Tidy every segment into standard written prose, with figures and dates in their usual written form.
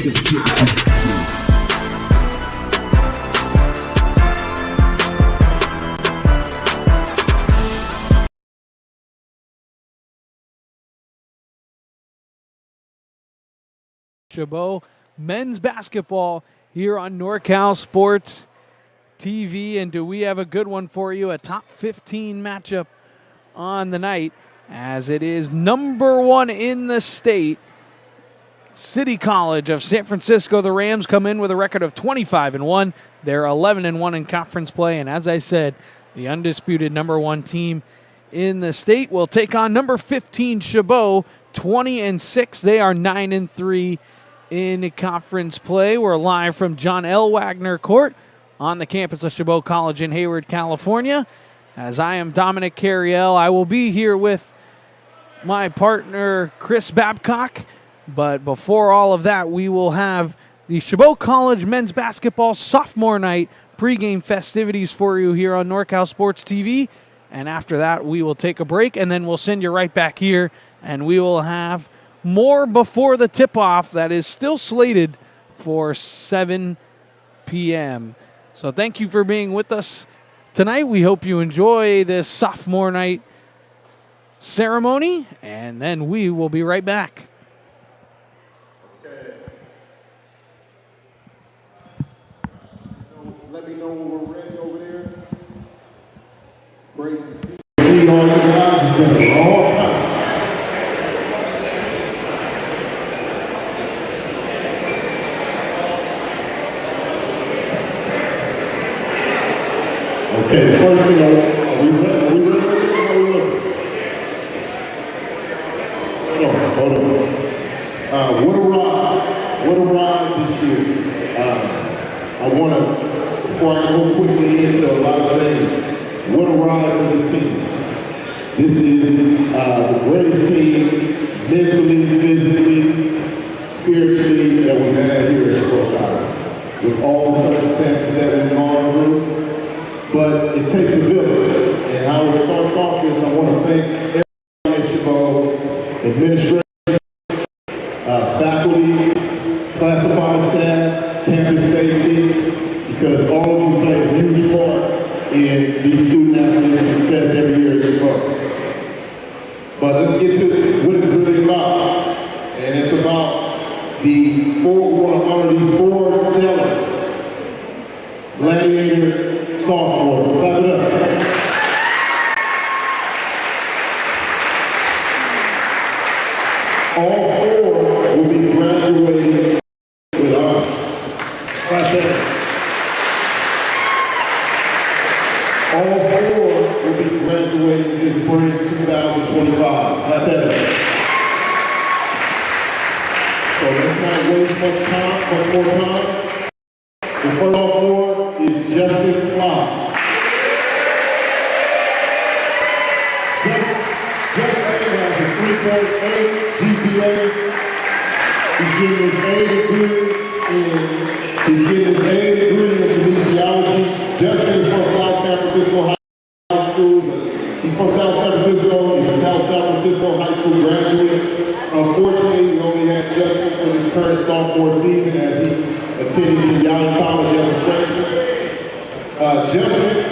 Chabot Men's Basketball here on NorCal Sports TV. And do we have a good one for you? A top 15 matchup on the night, as it is number one in the state, City College of San Francisco. The Rams come in with a record of 25-1. They're 11-1 in conference play. And as I said, the undisputed number one team in the state will take on number 15 Chabot, 20-6. They are 9-3 in conference play. We're live from John L. Wagner Court on the campus of Chabot College in Hayward, California. As I am Dominic Carriel, I will be here with my partner Chris Babcock. But before all of that, we will have the Chabot College Men's Basketball Sophomore Night pregame festivities for you here on NorCal Sports TV. And after that, we will take a break, and then we'll send you right back here, and we will have more before the tip-off that is still slated for 7 p.m. So thank you for being with us tonight. We hope you enjoy this sophomore night ceremony, and then we will be right back. Okay. Let me know when we're ready over there. Great to see all you guys. It's been a long time. Okay, the first thing, are we ready? How we looking? Hold on. What a ride this year. I want to, before I go quickly into a lot of things, what a ride for this team. This is the greatest team, mentally, physically, spiritually, that we've had here at Chabot College. With all the circumstances that we've gone through. But it takes a village, and how it starts off is I want to thank everybody at Chabot, administration, faculty, classified staff, campus safety, because all of you play a huge part in these student athletes' success every year at Chabot. But let's get to what it's really about, and it's about we want to honor these four stellar Gladiator sophomores. Clap it up. All four will be graduating with honors. Clap that. All four will be graduating this spring 2025. Clap that up. So let's not waste much more time. The first sophomore is Justice Slide. Justin has a 3.8 GPA. He's getting his A degree in kinesiology. Justin is from South San Francisco High School. He's from South San Francisco. He's a South San Francisco High School graduate. Unfortunately, we only had Justin for this current sophomore season as he attended Yale College as a freshman.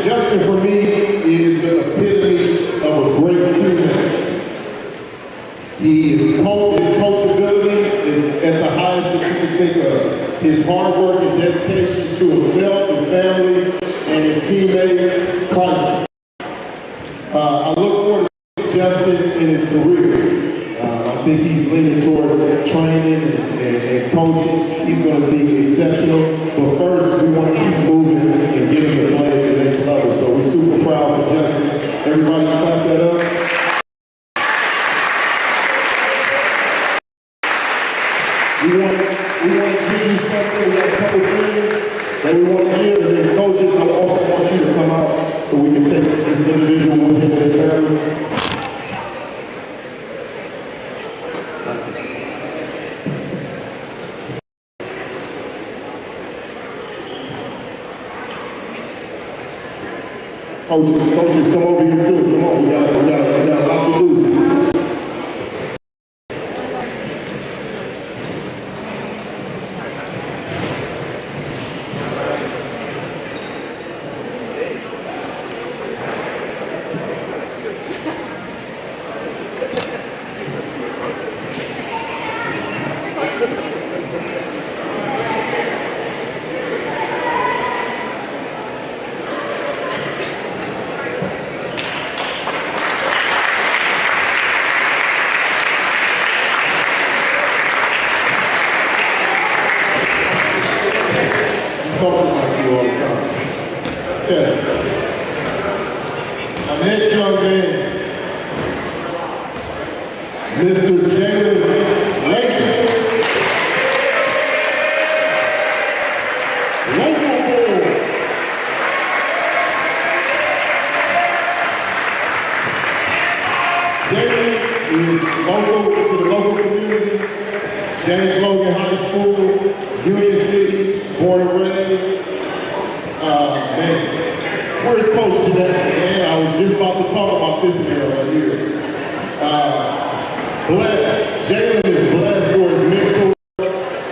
Justin for me is the epitome of a great teammate. His coachability is at the highest that you can think of. His hard work and dedication to himself, his family, and his teammates, priceless. I look forward to seeing Justin in his career. I think he's leaning towards training and coaching. He's going to be exceptional. But first, we want to keep moving and get him to play at the next level. So we're super proud for Justin. Everybody clap that up. We want to give you something. We have a couple things that we want to give, and then coaches, I also want you to come out so we can take this individual with him and his family. Coaches, come over here too. Come on, we got a lot to do. Jalen is local to the local community. James Logan High School, Union City, born and raised. Man, where's Coach today? Man, I was just about to talk about this man right here. Blessed. Jalen is blessed for his mentor,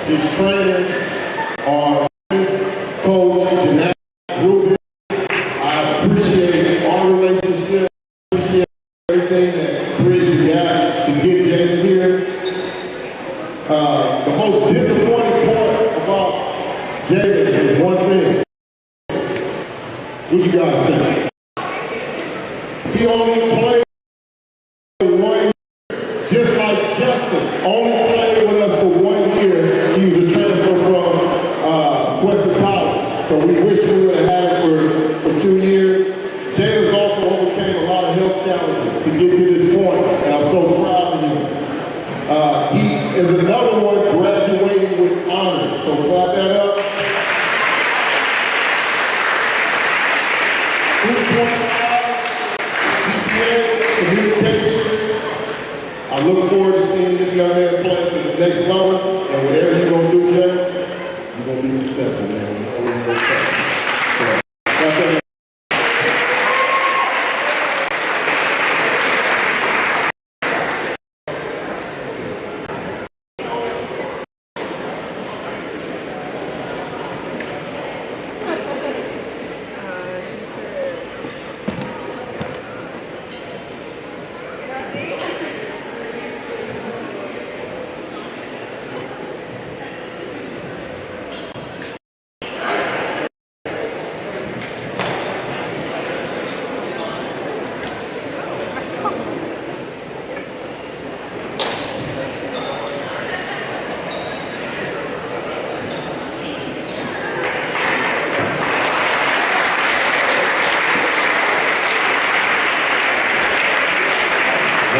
his trainers, our coach, Jeanette Rubin. I appreciate our relationship. I appreciate everything that Bridge got to get James here. The most disappointing part about Jalen is one thing. What you guys think? He only played 1 year, just like Justin, only played with us for 1 year. He was a transfer from Western College. So we wish we would have had him for 2 years. Jalen's also overcame a lot of health challenges to get to this point, and I'm so proud of him. He is another one graduating with honors, so clap that up. 3.5 GPA, communications. I look forward to seeing this young man play to the next level, and whatever you're going to do, Jay, you're going to be successful, man.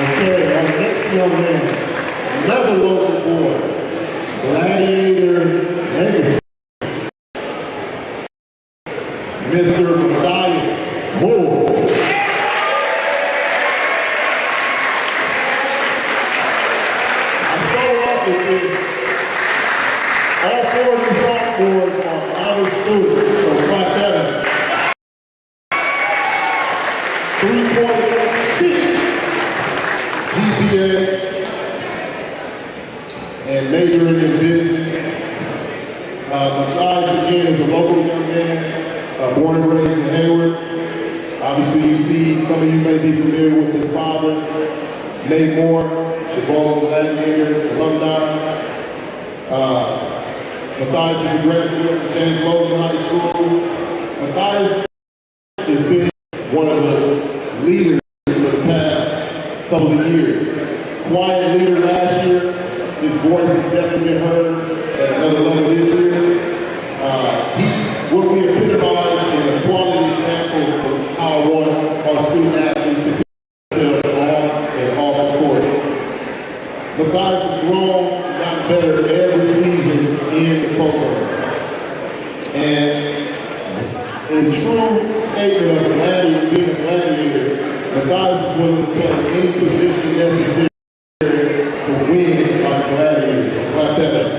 Okay, our next young man, another local boy, Gladiator Men, Mr. Matthias Moore. I started off with this. All 4 of these sophomores are honor students, so clap that up. 3.6 GPA and majoring in business. Matthias again is a local young man, born and raised in Hayward. Obviously you see, some of you may be familiar with his father, Nate Moore, Chabot Gladiator alumni. Matthias is a graduate of James Logan High School. Matthias has been one of the leaders for the past couple of years. Quiet leader last year. His voice has definitely been heard at another level this year. He's what we epitomize in a quality example of how I want our student athletes to be themselves on and off the court. Matthias has grown and gotten better every season in the program. And in true statement of being a gladiator, Matthias is willing to play any position necessary to win like Gladiators. So clap that up.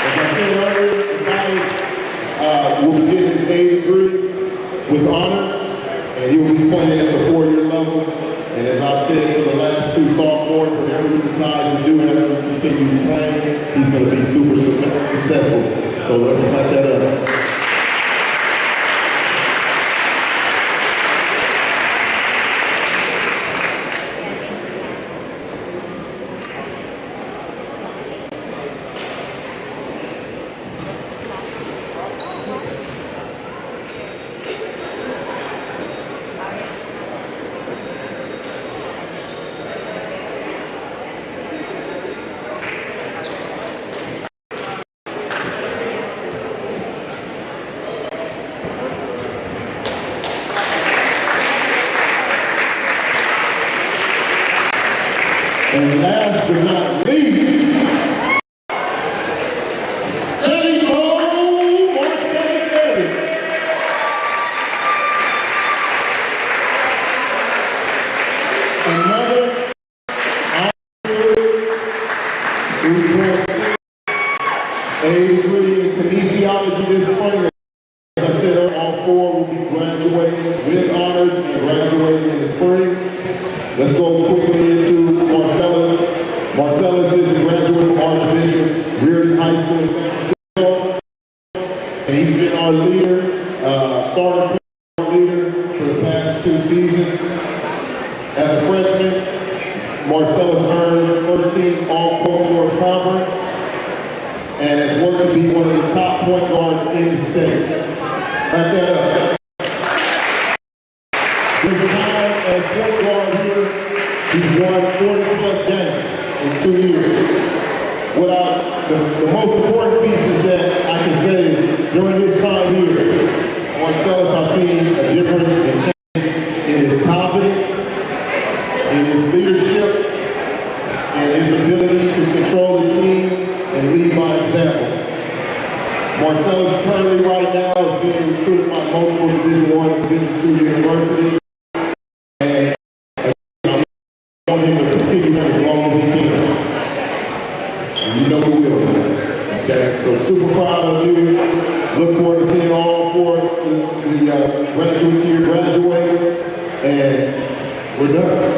As I said earlier, Matthias will be getting his A degree with honors, and he will be playing at the 4-year level. And as I've said for the last 2 sophomores, whatever he decides to do, whenever he continues playing, he's going to be super successful. So let's clap that up. And last but not least, Let's go quickly into Marcellus. Marcellus is a graduate from Archbishop Reardon High School in San Francisco. And he's been our leader, starting leader for the past 2 seasons. As a freshman, Marcellus earned first team All-Post Conference and has worked to be one of the top point guards in the state. Back that up. His time as point guard here, he's won 40+ games in 2 years. The most important piece is that I can say is during his time here, Marcellus, I've seen a difference and change in his confidence, in his leadership, and his ability to control the team and lead by example. Marcellus currently right now is being recruited by multiple Division I and Division II universities. And I want him to continue as long as he can. And you know he will. Okay, so super proud of you. Look forward to seeing all 4 the graduates here graduate. And we're done.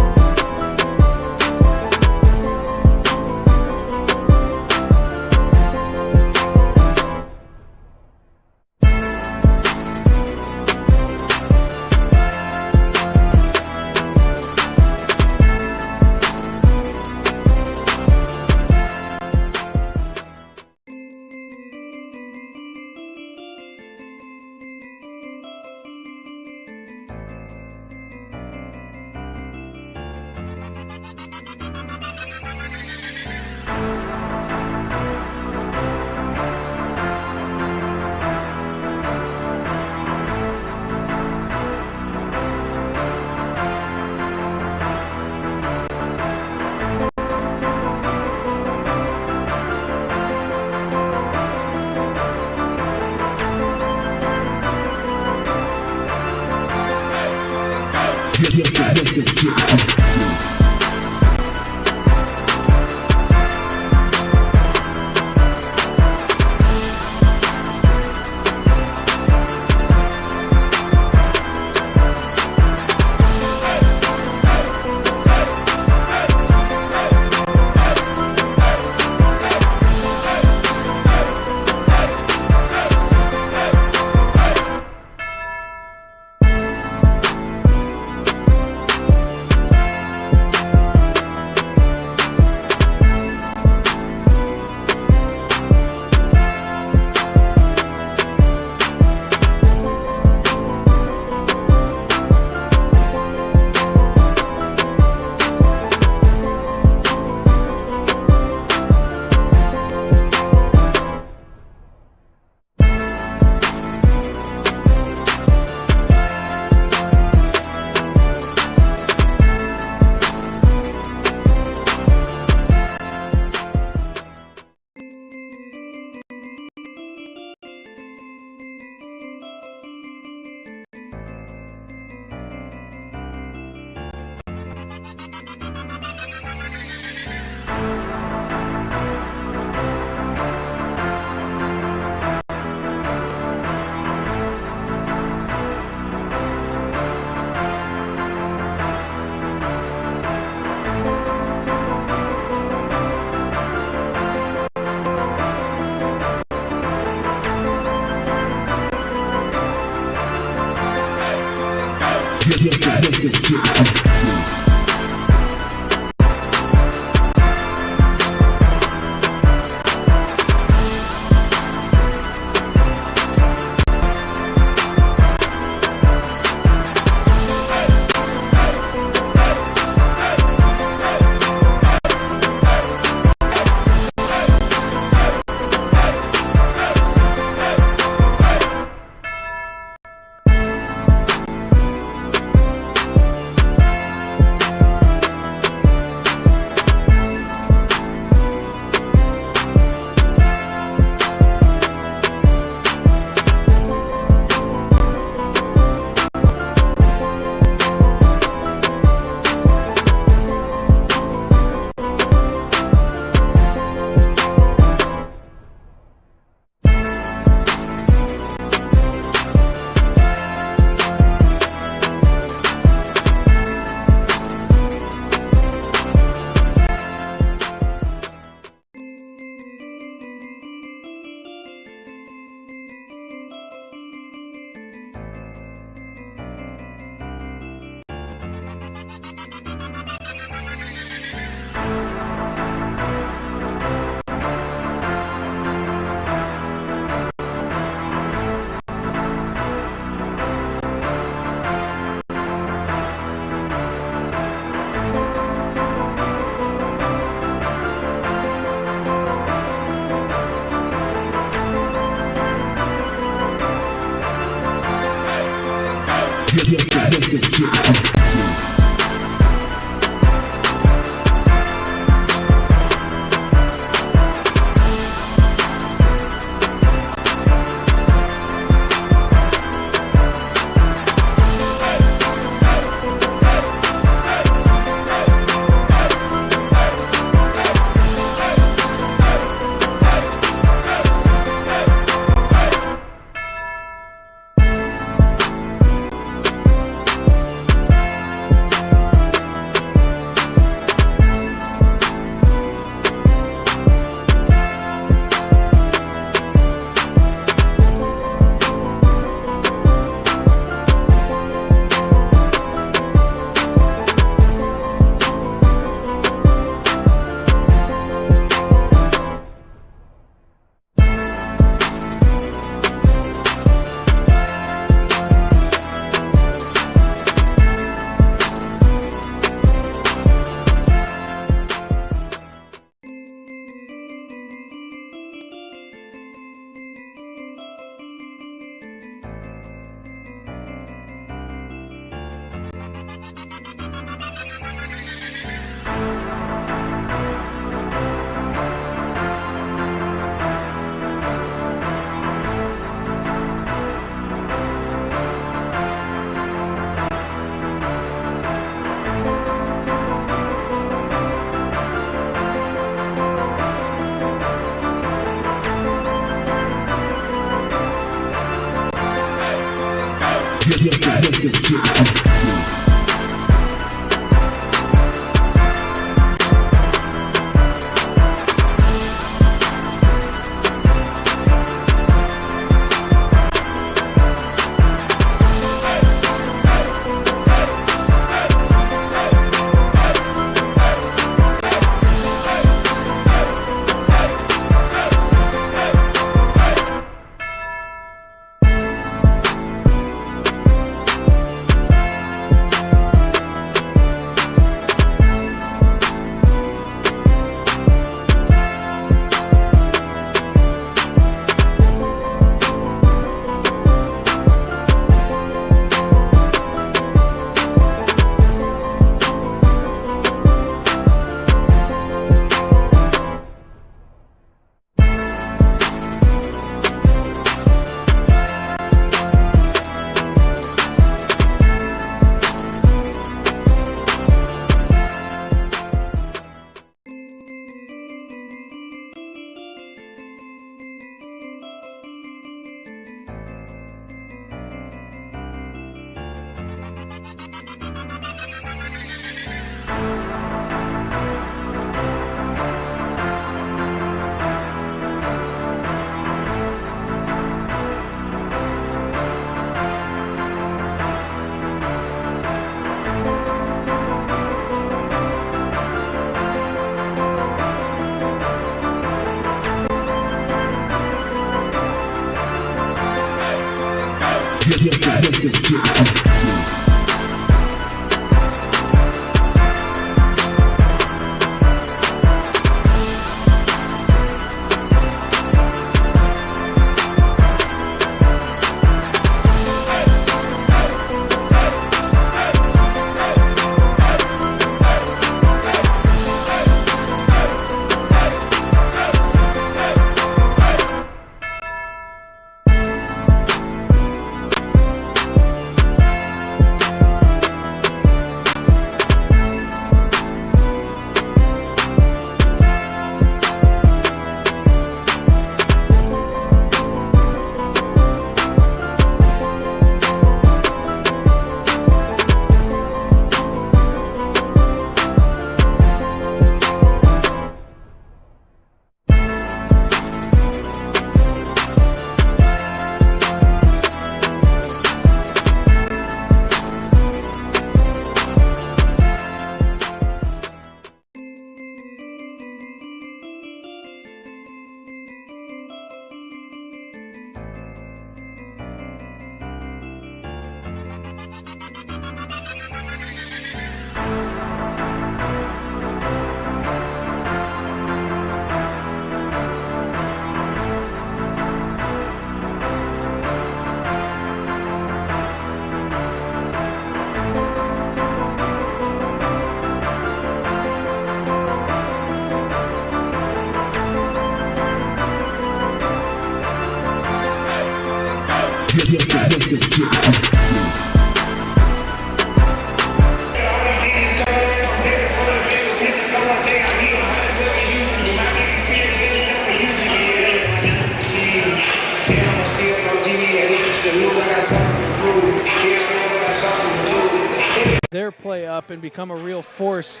Their play up and become a real force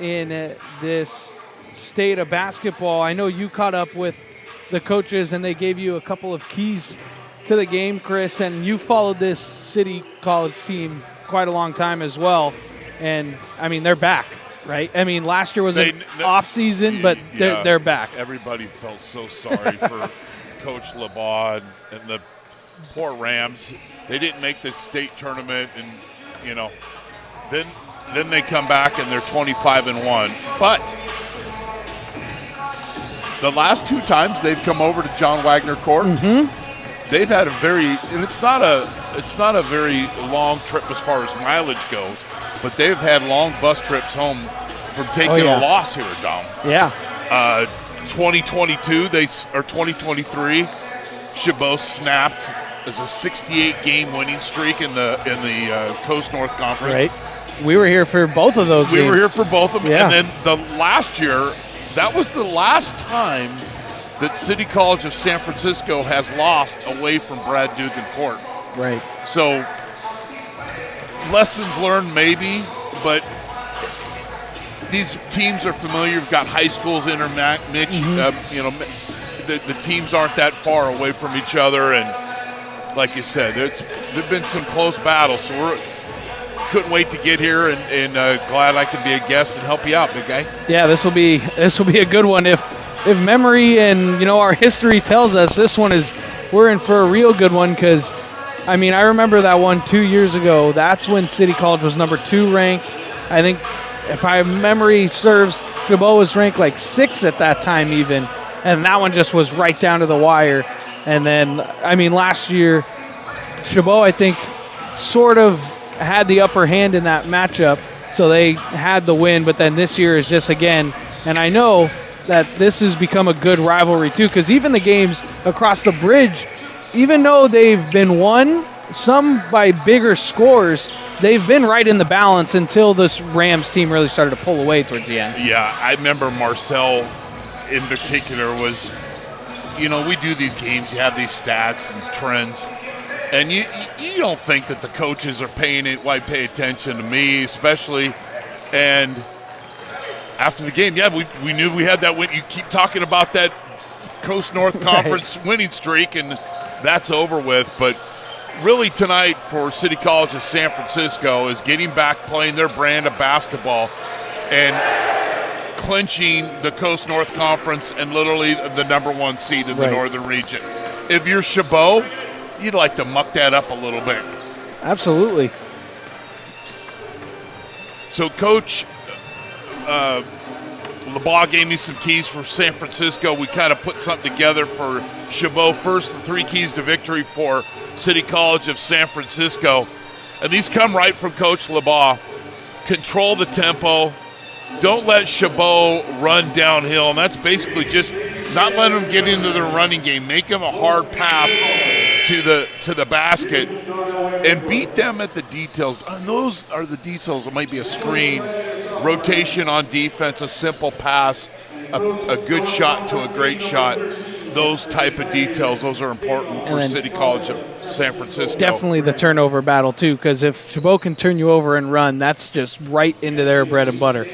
in this state of basketball. I know you caught up with the coaches and they gave you a couple of keys to the game, Chris, and you followed this City College team quite a long time as well. And, I mean, they're back, right? I mean, last year was an off season, but they're back. Everybody felt so sorry for Coach LeBon and the poor Rams. They didn't make the state tournament, and, you know, then they come back and they're 25-1. But the last two times they've come over to John Wagner Court, they've had a very, and it's not a very long trip as far as mileage goes, but they've had long bus trips home from taking a loss here, Dom. Yeah. 2022 or 2023, Chabot snapped as a 68-game winning streak in the Coast North Conference. Right. We were here for both of those games. We were here for both of them. Yeah. And then the last year, that was the last time that City College of San Francisco has lost away from Brad Dugan Court. Right. So lessons learned maybe, but these teams are familiar. You've got high schools intermix. You know, the teams aren't that far away from each other, and like you said, there've been some close battles. So couldn't wait to get here, and glad I could be a guest and help you out, big guy. Yeah, this will be a good one. If memory and our history tells us this one we're in for a real good one, because I mean, I remember that one 2 years ago. That's when City College was number 2 ranked. I think if memory serves, Chabot was ranked like 6 at that time even, and that one just was right down to the wire. And then I mean, last year Chabot, I think, sort of had the upper hand in that matchup, so they had the win. But then this year is just again, and I know that this has become a good rivalry too, because even the games across the bridge, even though they've been won, some by bigger scores, they've been right in the balance until this Rams team really started to pull away towards the end. Yeah, I remember Marcel in particular was, we do these games, you have these stats and trends, and you don't think that the coaches are pay attention to me, especially. And after the game, we knew we had that win. You keep talking about that Coast North Conference winning streak, and that's over with. But really tonight for City College of San Francisco is getting back playing their brand of basketball and clinching the Coast North Conference and literally the number 1 seed in the Northern region. If you're Chabot, you'd like to muck that up a little bit. Absolutely. So, Coach LeBlanc gave me some keys for San Francisco. We kind of put something together for Chabot. First, the 3 keys to victory for City College of San Francisco. And these come right from Coach LeBlanc. Control the tempo. Don't let Chabot run downhill. And that's basically just not letting them get into their running game. Make them a hard path to the basket and beat them at the details. And those are the details. It might be a screen, rotation on defense, a simple pass, a good shot to a great shot. Those type of details, those are important for City College of San Francisco. Definitely the turnover battle, too, because if Chabot can turn you over and run, that's just right into their bread and butter.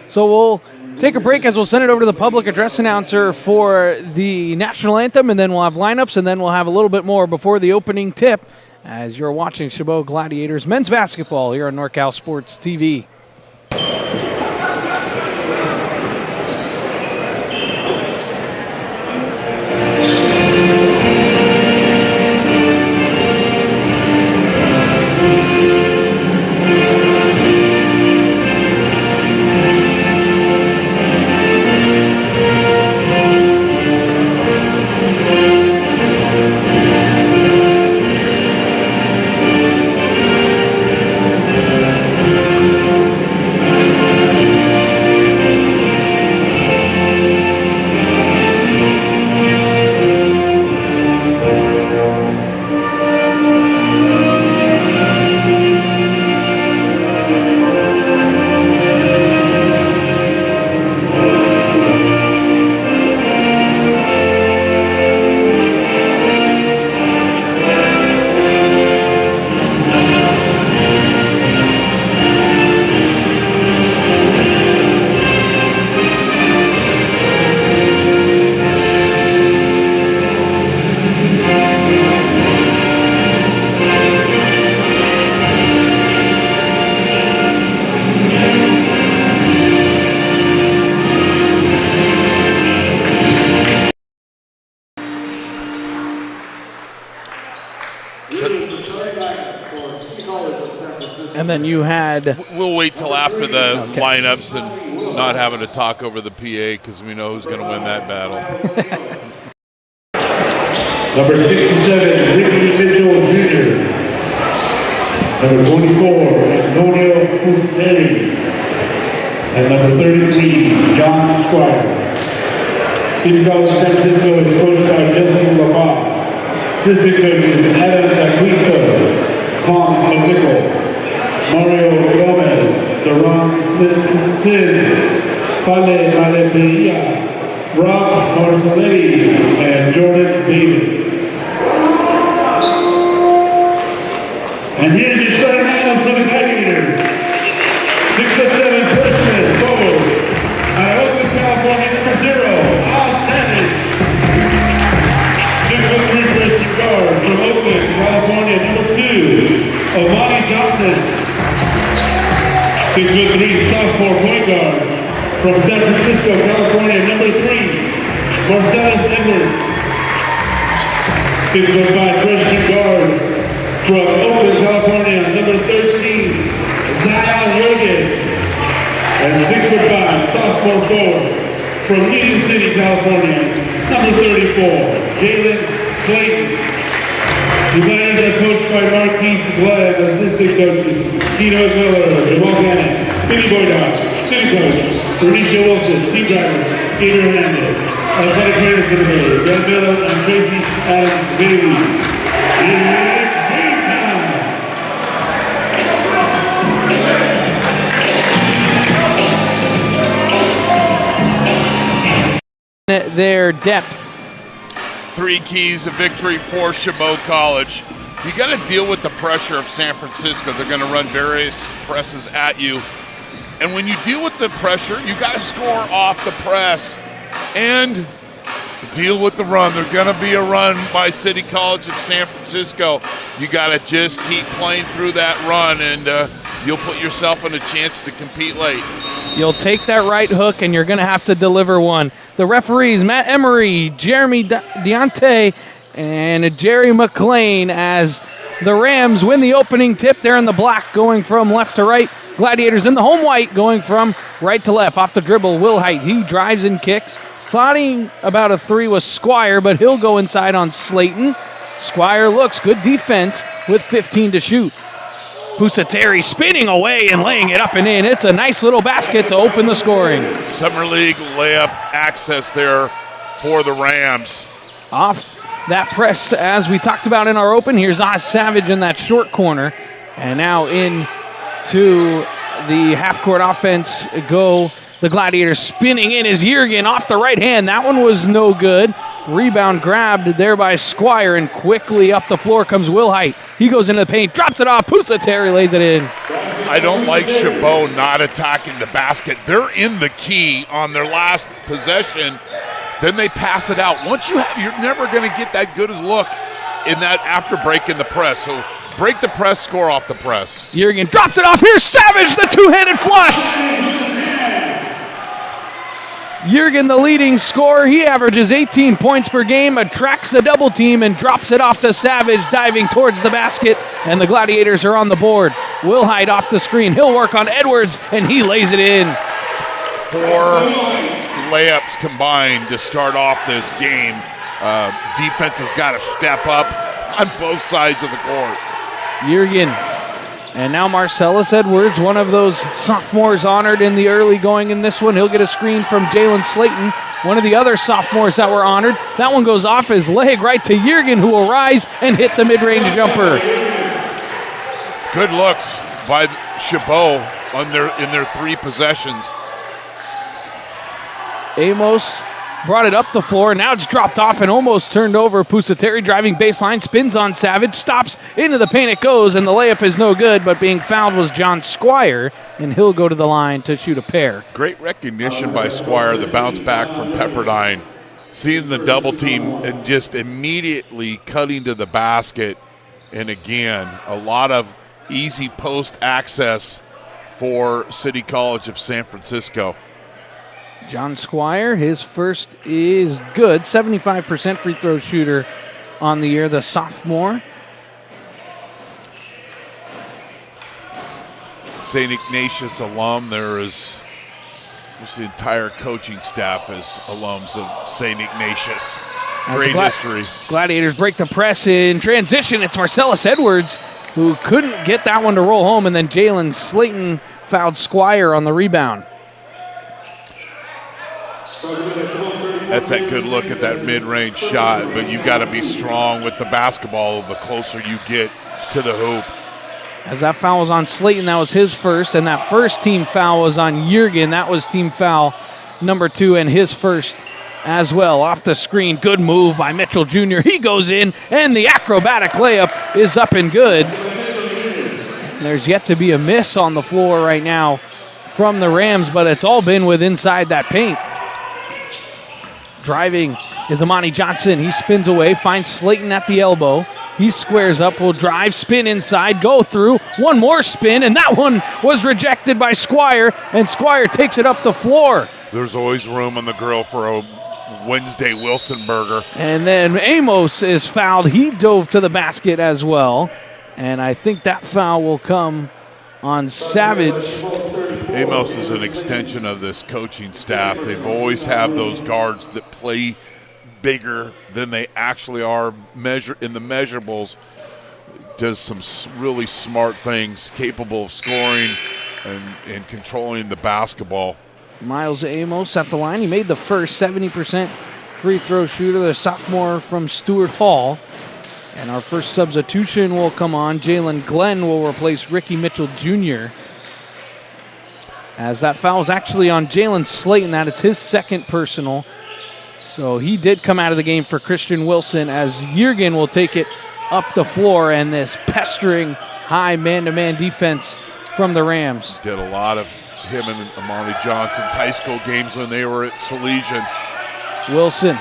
So we'll take a break as we'll send it over to the public address announcer for the national anthem, and then we'll have lineups, and then we'll have a little bit more before the opening tip as you're watching Chabot Gladiators Men's Basketball here on NorCal Sports TV. And then you had... We'll wait till after the lineups and not having to talk over the PA because we know who's going to win that battle. Number 67, Ricky Mitchell Jr. Number 24, Antonio Fustelli. And number 33, John Squire. City College San Francisco is coached by Justin LaPaz. Assistant coaches Adam Taquisto, Tom McNichol, Mario Gomez, Duran Sims, Fale Malepeia, Rob Marcelletti, and Jordan Davis. And here's your starting lineup for the Gladiators. 6'7" freshman, forward. Out of Oakland, California, number 0, Al Savage. 6'3" freshman guard from Oakland, California, number 2, Amani Johnson. 6'3" sophomore point guard from San Francisco, California, number 3, Marcellus Edwards. 6'5" freshman guard from Oakland, California, number 13, Zion Yogan. And 6'5" sophomore forward from Union City, California, number 34, Jalen Slayton. The Lions are coached by Marquise Glenn, assistant coaches Tino Miller, Jamal Gannon, Billy Boydon, city coach Bernicia Wilson, team driver Peter Hernandez, athletic trainers for the day, Dan Miller and Tracy Adams Bailey. It's game time. Their depth. 3 keys of victory for Chabot College. You got to deal with the pressure of San Francisco. They're going to run various presses at you. And when you deal with the pressure, you got to score off the press and deal with the run. There's going to be a run by City College of San Francisco. You got to just keep playing through that run, and you'll put yourself in a chance to compete late. You'll take that right hook, and you're going to have to deliver one. The referees, Matt Emery, Jeremy Deontay, And Jerry McLean as the Rams win the opening tip. They're in the black going from left to right. Gladiators in the home white going from right to left. Off the dribble, Wilhite. He drives and kicks. Thoughting about a three was Squire, but he'll go inside on Slayton. Squire looks good defense with 15 to shoot. Pusateri spinning away and laying it up and in. It's a nice little basket to open the scoring. Summer League layup access there for the Rams. Off that press, as we talked about in our open, here's Oz Savage in that short corner. And now into the half-court offense go the Gladiators. Spinning in is Yergin off the right hand. That one was no good. Rebound grabbed there by Squire, and quickly up the floor comes Wilhite. He goes into the paint, drops it off. Pusateri lays it in. I don't like Chabot not attacking the basket. They're in the key on their last possession. Then they pass it out. Once you're never going to get that good a look in that after break in the press. So break the press, score off the press. Yergin drops it off. Here's Savage, the two-handed flush. Yergin, the leading scorer, he averages 18 points per game, attracts the double team, and drops it off to Savage, diving towards the basket, and the Gladiators are on the board. Wilhite off the screen. He'll work on Edwards, and he lays it in. 4 layups combined to start off this game. Defense has got to step up on both sides of the court. Yergin. And now Marcellus Edwards, one of those sophomores honored in the early going in this one. He'll get a screen from Jalen Slayton, one of the other sophomores that were honored. That one goes off his leg right to Yergin, who will rise and hit the mid-range jumper. Good looks by Chabot in their 3 possessions. Amos brought it up the floor. Now it's dropped off and almost turned over. Pusateri driving baseline, spins on Savage, stops, into the paint it goes, and the layup is no good, but being fouled was John Squire, and he'll go to the line to shoot a pair. Great recognition by Squire, the bounce back from Pepperdine. Seeing the double team and just immediately cutting to the basket. And again, a lot of easy post access for City College of San Francisco. John Squire, his first is good. 75% free throw shooter on the year, the sophomore. St. Ignatius alum. The entire coaching staff is alums of St. Ignatius. Great history. Gladiators break the press in transition. It's Marcellus Edwards who couldn't get that one to roll home, and then Jalen Slayton fouled Squire on the rebound. That's a good look at that mid-range shot, but you've got to be strong with the basketball the closer you get to the hoop. As that foul was on Slayton, that was his first, and that first team foul was on Yergin. That was team foul number 2 and his first as well. Off the screen, good move by Mitchell Jr. He goes in, and the acrobatic layup is up and good. There's yet to be a miss on the floor right now from the Rams, but it's all been with inside that paint. Driving is Amani Johnson. He spins away, finds Slayton at the elbow. He squares up, will drive, spin inside, go through. One more spin, and that one was rejected by Squire, and Squire takes it up the floor. There's always room on the grill for a Wednesday Wilson burger. And then Amos is fouled. He dove to the basket as well, and I think that foul will come on Savage. Amos is an extension of this coaching staff. They've always have those guards that play bigger than they actually are in the measurables. Does some really smart things, capable of scoring and controlling the basketball. Miles Amos at the line. He made the first 70% free throw shooter, the sophomore from Stuart Hall. And our first substitution will come on. Jalen Glenn will replace Ricky Mitchell Jr. As that foul is actually on Jalen Slayton. That it's his second personal. So he did come out of the game for Christian Wilson, as Yergin will take it up the floor, and this pestering high man-to-man defense from the Rams. Did a lot of him and Amani Johnson's high school games when they were at Salesian. Wilson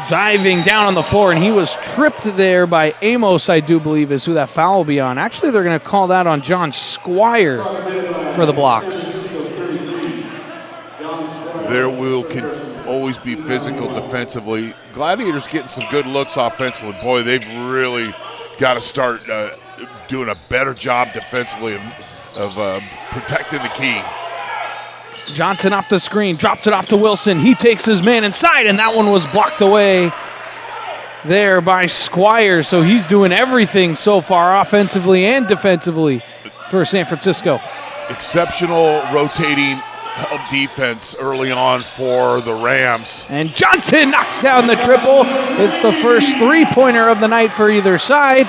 diving down on the floor, and he was tripped there by Amos, I do believe, is who that foul will be on. Actually, they're going to call that on John Squire for the block. There will always be physical defensively. Gladiators getting some good looks offensively. Boy, they've really got to start doing a better job defensively of protecting the key. Johnson off the screen, drops it off to Wilson. He takes his man inside, and that one was blocked away there by Squire. So he's doing everything so far, offensively and defensively, for San Francisco. Exceptional rotating help defense early on for the Rams. And Johnson knocks down the triple. It's the first three-pointer of the night for either side.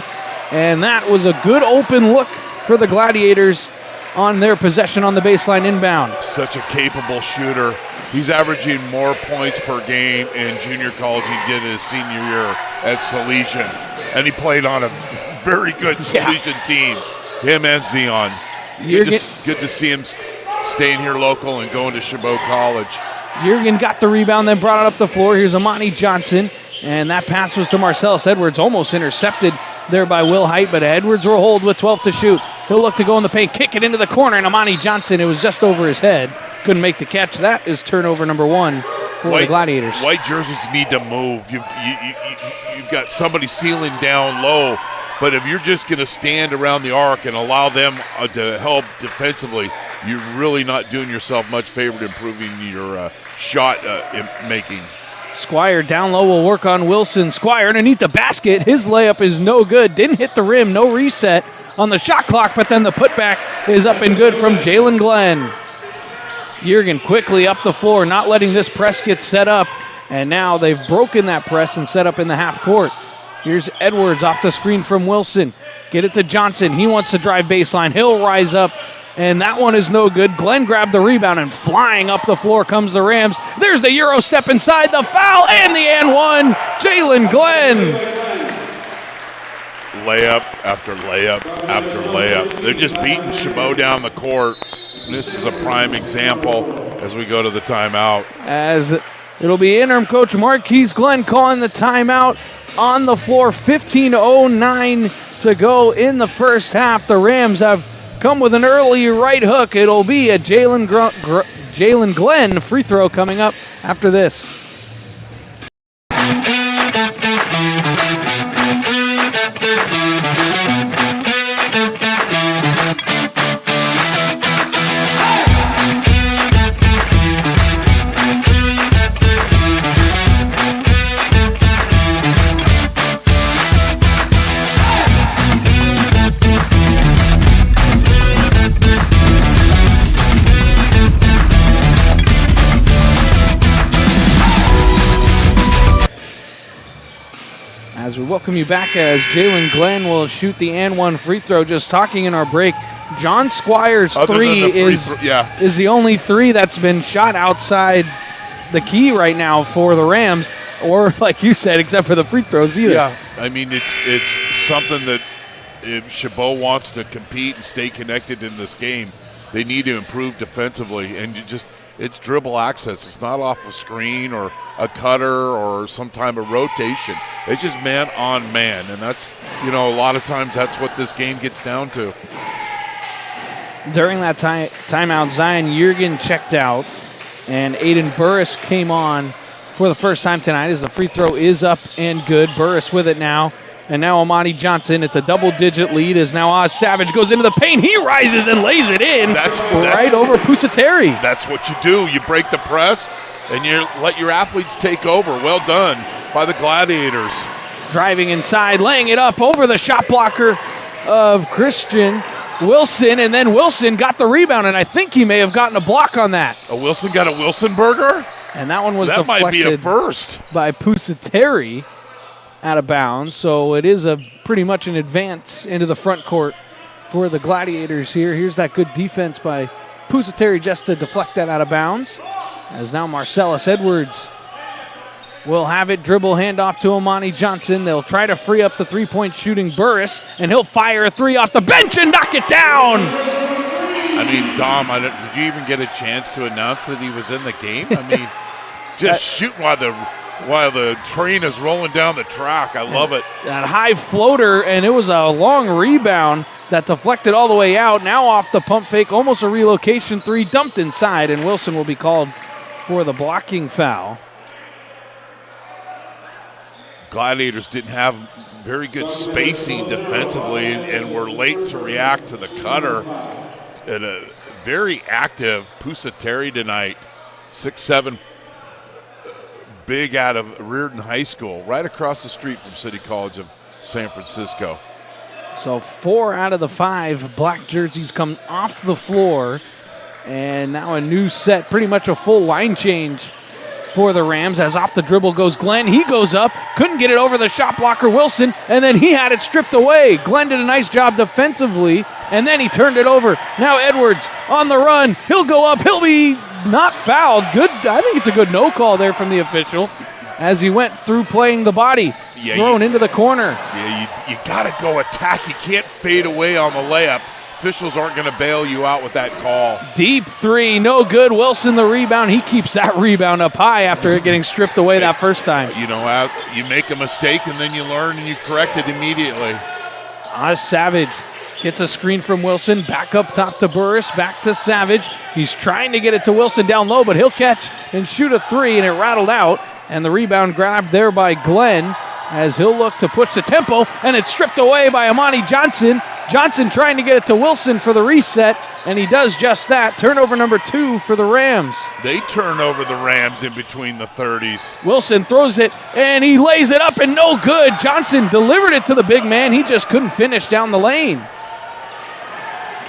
And that was a good open look for the Gladiators on their possession on the baseline inbound. Such a capable shooter. He's averaging more points per game in junior college than he did his senior year at Salesian. And he played on a very good Salesian team, him and Zion. Good to see him staying here local and going to Chabot College. Jurgen got the rebound, then brought it up the floor. Here's Amani Johnson, and that pass was to Marcellus Edwards, almost intercepted there by Will Height, but Edwards will hold with 12 to shoot. He'll look to go in the paint, kick it into the corner, and Amani Johnson, it was just over his head. Couldn't make the catch. That is turnover number one for the Gladiators. White jerseys need to move. You've got somebody sealing down low, but if you're just going to stand around the arc and allow them to help defensively, you're really not doing yourself much favor to improving your shot making. Squire down low will work on Wilson. Squire underneath the basket. His layup is no good. Didn't hit the rim. No reset on the shot clock, but then the putback is up and good from Jalen Glenn. Jurgen quickly up the floor, not letting this press get set up. And now they've broken that press and set up in the half court. Here's Edwards off the screen from Wilson. Get it to Johnson. He wants to drive baseline. He'll rise up. And that one is no good. Glenn grabbed the rebound, and flying up the floor comes the Rams. There's the Euro step inside, the foul, and the and one. Jalen Glenn. Layup after layup after layup. They're just beating Chabot down the court. And this is a prime example as we go to the timeout. As it'll be interim coach Marquise Glenn calling the timeout on the floor. 15:09 to go in the first half. The Rams have come with an early right hook. It'll be a Jalen Glenn free throw coming up after this. As we welcome you back, as Jalen Glenn will shoot the and one free throw. Just talking in our break, John Squire's three is the only three that's been shot outside the key right now for the Rams, or like you said, except for the free throws either. Yeah, I mean, it's something that if Chabot wants to compete and stay connected in this game, they need to improve defensively, and it's dribble access. It's not off a screen or a cutter or some type of rotation. It's just man on man, and that's, a lot of times that's what this game gets down to. During that timeout, Zion Jurgen checked out, and Aiden Burris came on for the first time tonight as the free throw is up and good. Burris with it now. And now Amani Johnson, it's a double-digit lead as now Oz Savage goes into the paint. He rises and lays it in right over Pusateri. That's what you do. You break the press, and you let your athletes take over. Well done by the Gladiators. Driving inside, laying it up over the shot blocker of Christian Wilson, and then Wilson got the rebound, and I think he may have gotten a block on that. Wilson got a Wilson burger? And that one was deflected. That might be a first. By Pusateri. Out of bounds, so it is a pretty much an advance into the front court for the Gladiators here. Here's that good defense by Pusateri just to deflect that out of bounds. As now Marcellus Edwards will have it, dribble handoff to Amani Johnson. They'll try to free up the three-point shooting Burris, and he'll fire a three off the bench and knock it down. I mean, Dom, did you even get a chance to announce that he was in the game? I mean, just shooting while the train is rolling down the track. I love it. That high floater, and it was a long rebound that deflected all the way out. Now off the pump fake, almost a relocation three, dumped inside, and Wilson will be called for the blocking foul. Gladiators didn't have very good spacing defensively and were late to react to the cutter. And a very active Pusateri tonight, 6'7", big out of Reardon High School, right across the street from City College of San Francisco. So 4 out of the 5 black jerseys come off the floor. And now a new set, pretty much a full line change for the Rams. As off the dribble goes Glenn. He goes up, couldn't get it over the shot blocker Wilson, and then he had it stripped away. Glenn did a nice job defensively, and then he turned it over. Now Edwards on the run. He'll go up. He'll be not fouled. Good. I think it's a good no call there from the official as he went through playing the body, thrown into the corner. Yeah, you got to go attack. You can't fade away on the layup. Officials aren't going to bail you out with that call. Deep three, no good. Wilson the rebound. He keeps that rebound up high after it getting stripped away that first time. You know, you make a mistake and then you learn and you correct it immediately. Savage gets a screen from Wilson. Back up top to Burris. Back to Savage. He's trying to get it to Wilson down low, but he'll catch and shoot a three, and it rattled out. And the rebound grabbed there by Glenn as he'll look to push the tempo, and it's stripped away by Amani Johnson. Johnson trying to get it to Wilson for the reset, and he does just that. Turnover number 2 for the Rams. They turn over the Rams in between the 30s. Wilson throws it, and he lays it up, and no good. Johnson delivered it to the big man. He just couldn't finish down the lane.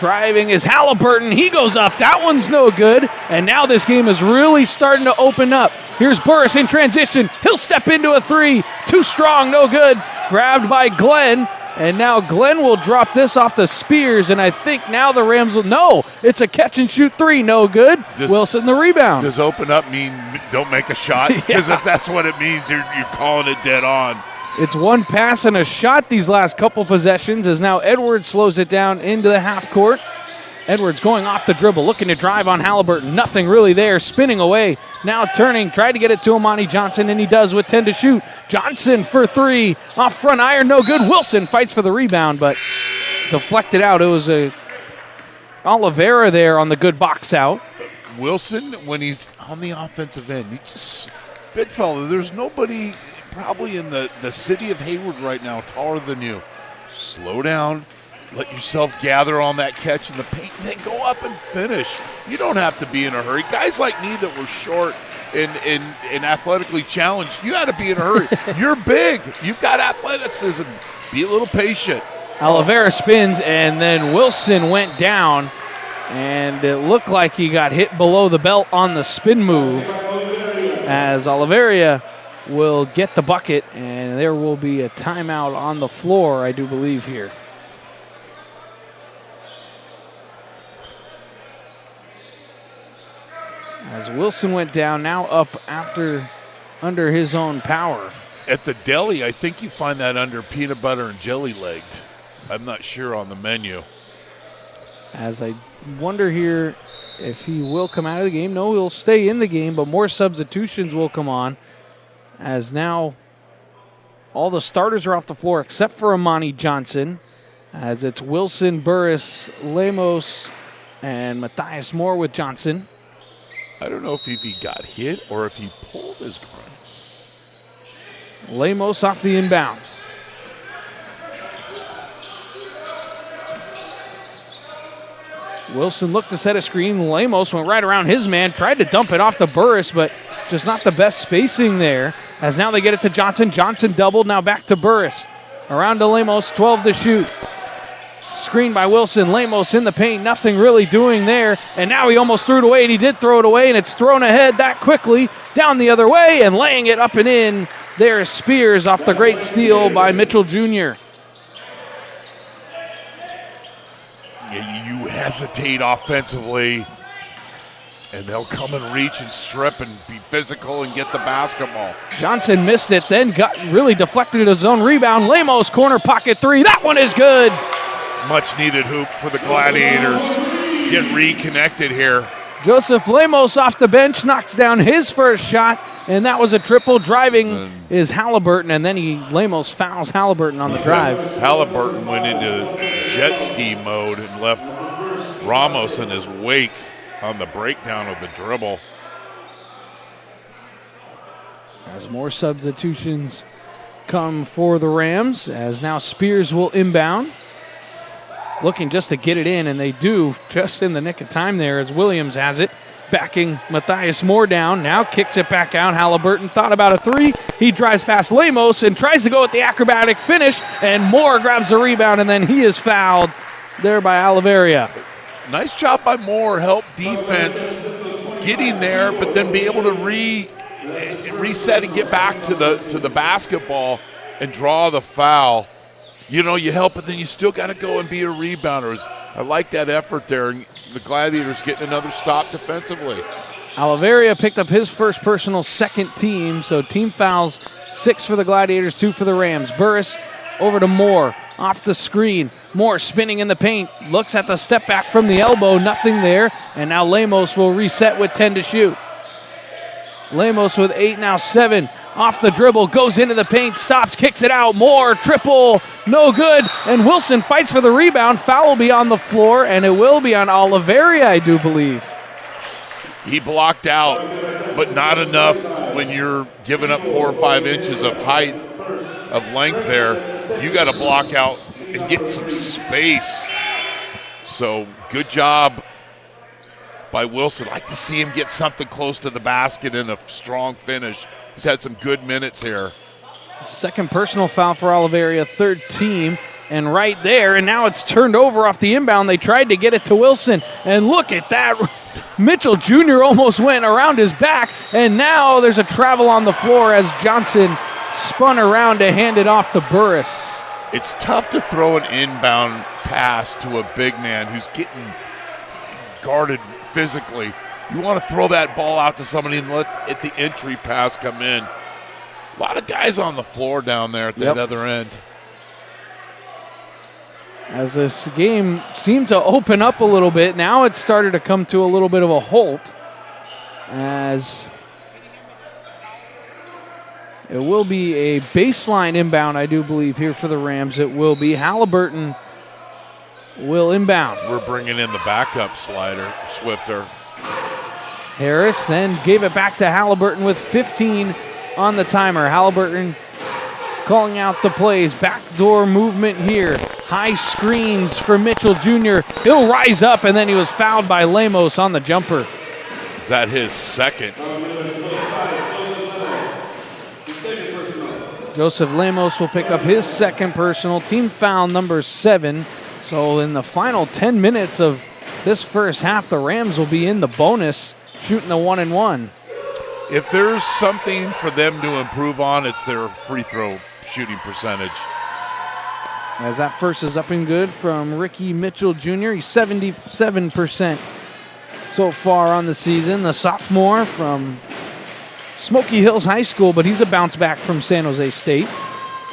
Driving is Halliburton. He goes up. That one's no good. And now this game is really starting to open up. Here's Burris in transition. He'll step into a three. Too strong, no good. Grabbed by Glenn. And now Glenn will drop this off to Spears. And I think now the Rams will. No, it's a catch and shoot three. No good. Wilson the rebound. Does open up mean don't make a shot? Because if that's what it means, you're calling it dead on. It's one pass and a shot these last couple possessions as now Edwards slows it down into the half court. Edwards going off the dribble, looking to drive on Halliburton. Nothing really there, spinning away. Now turning, tried to get it to Amani Johnson, and he does with 10 to shoot. Johnson for three, off front iron, no good. Wilson fights for the rebound, but deflected out. It was a Oliveira there on the good box out. Wilson, when he's on the offensive end, big fella, there's nobody probably in the city of Hayward right now taller than you. Slow down, let yourself gather on that catch in the paint, and then go up and finish. You don't have to be in a hurry. Guys like me that were short and athletically challenged, you got to be in a hurry. You're big. You've got athleticism. Be a little patient. Oliveira spins, and then Wilson went down, and it looked like he got hit below the belt on the spin move as Oliveira will get the bucket, and there will be a timeout on the floor, I do believe, here. As Wilson went down, now up under his own power. At the deli, I think you find that under peanut butter and jelly legged. I'm not sure on the menu. As I wonder here if he will come out of the game. No, he'll stay in the game, but more substitutions will come on. As now all the starters are off the floor except for Amani Johnson. As it's Wilson, Burris, Lemos, and Matthias Moore with Johnson. I don't know if he got hit or if he pulled his groin. Lemos off the inbound. Wilson looked to set a screen. Lemos went right around his man, tried to dump it off to Burris, but just not the best spacing there. As now they get it to Johnson. Johnson doubled, now back to Burris. Around to Lemos, 12 to shoot. Screen by Wilson. Lemos in the paint, nothing really doing there. And now he almost threw it away, and he did throw it away, and it's thrown ahead that quickly. Down the other way, and laying it up and in. There is Spears off the great steal by Mitchell Jr. You hesitate offensively, and they'll come and reach and strip and be physical and get the basketball. Johnson missed it, then got really deflected his own rebound. Lemos corner pocket three. That one is good. Much needed hoop for the Gladiators. Get reconnected here. Joseph Lemos off the bench knocks down his first shot, and that was a triple. Driving is Halliburton, and then Lemos fouls Halliburton on the drive. Halliburton went into jet ski mode and left Ramos in his wake on the breakdown of the dribble. As more substitutions come for the Rams, as now Spears will inbound. Looking just to get it in, and they do just in the nick of time there as Williams has it. Backing Matthias Moore down. Now kicks it back out. Halliburton thought about a three. He drives past Lemos and tries to go with the acrobatic finish, and Moore grabs the rebound, and then he is fouled there by Oliveria. Nice job by Moore. Help defense getting there, but then be able to reset and get back to the basketball and draw the foul. You know, you help, but then you still got to go and be a rebounder. I like that effort there. And the Gladiators getting another stop defensively. Oliveria picked up his first personal, second team. So team fouls, 6 for the Gladiators, 2 for the Rams. Burris over to Moore, off the screen. Moore spinning in the paint, looks at the step back from the elbow, nothing there. And now Lemos will reset with 10 to shoot. Lemos with 8, now 7. Off the dribble, goes into the paint, stops, kicks it out. Moore, triple, no good. And Wilson fights for the rebound. Foul will be on the floor, and it will be on Oliveria, I do believe. He blocked out, but not enough when you're giving up 4 or 5 inches of height, of length there. You got to block out and get some space. So good job by Wilson. I'd like to see him get something close to the basket in a strong finish. He's had some good minutes here. Second personal foul for Oliveria, third team, and right there, and now it's turned over off the inbound. They tried to get it to Wilson, and look at that. Mitchell Jr. almost went around his back, and now there's a travel on the floor as Johnson spun around to hand it off to Burris. It's tough to throw an inbound pass to a big man who's getting guarded physically. You want to throw that ball out to somebody and let the entry pass come in. A lot of guys on the floor down there at the other end. As this game seemed to open up a little bit, now it's started to come to a little bit of a halt, as it will be a baseline inbound, I do believe, here for the Rams. It will be Halliburton will inbound. We're bringing in the backup slider, Swifter. Harris then gave it back to Halliburton with 15 on the timer. Halliburton calling out the plays. Backdoor movement here. High screens for Mitchell Jr. He'll rise up, and then he was fouled by Lemos on the jumper. Is that his second? Joseph Lemos will pick up his second personal. Team foul number 7. So in the final 10 minutes of this first half, the Rams will be in the bonus, shooting the 1-and-1. If there's something for them to improve on, it's their free throw shooting percentage. As that first is up and good from Ricky Mitchell Jr. He's 77% so far on the season. The sophomore from Smoky Hills High School, but he's a bounce back from San Jose State.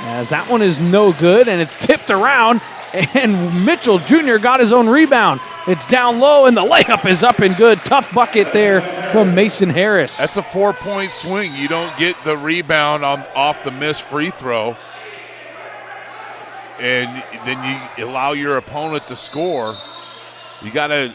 As that one is no good, and it's tipped around, and Mitchell Jr. got his own rebound. It's down low, and the layup is up and good. Tough bucket there from Mason Harris. That's a 4-point swing. You don't get the rebound off the missed free throw, and then you allow your opponent to score. You got to,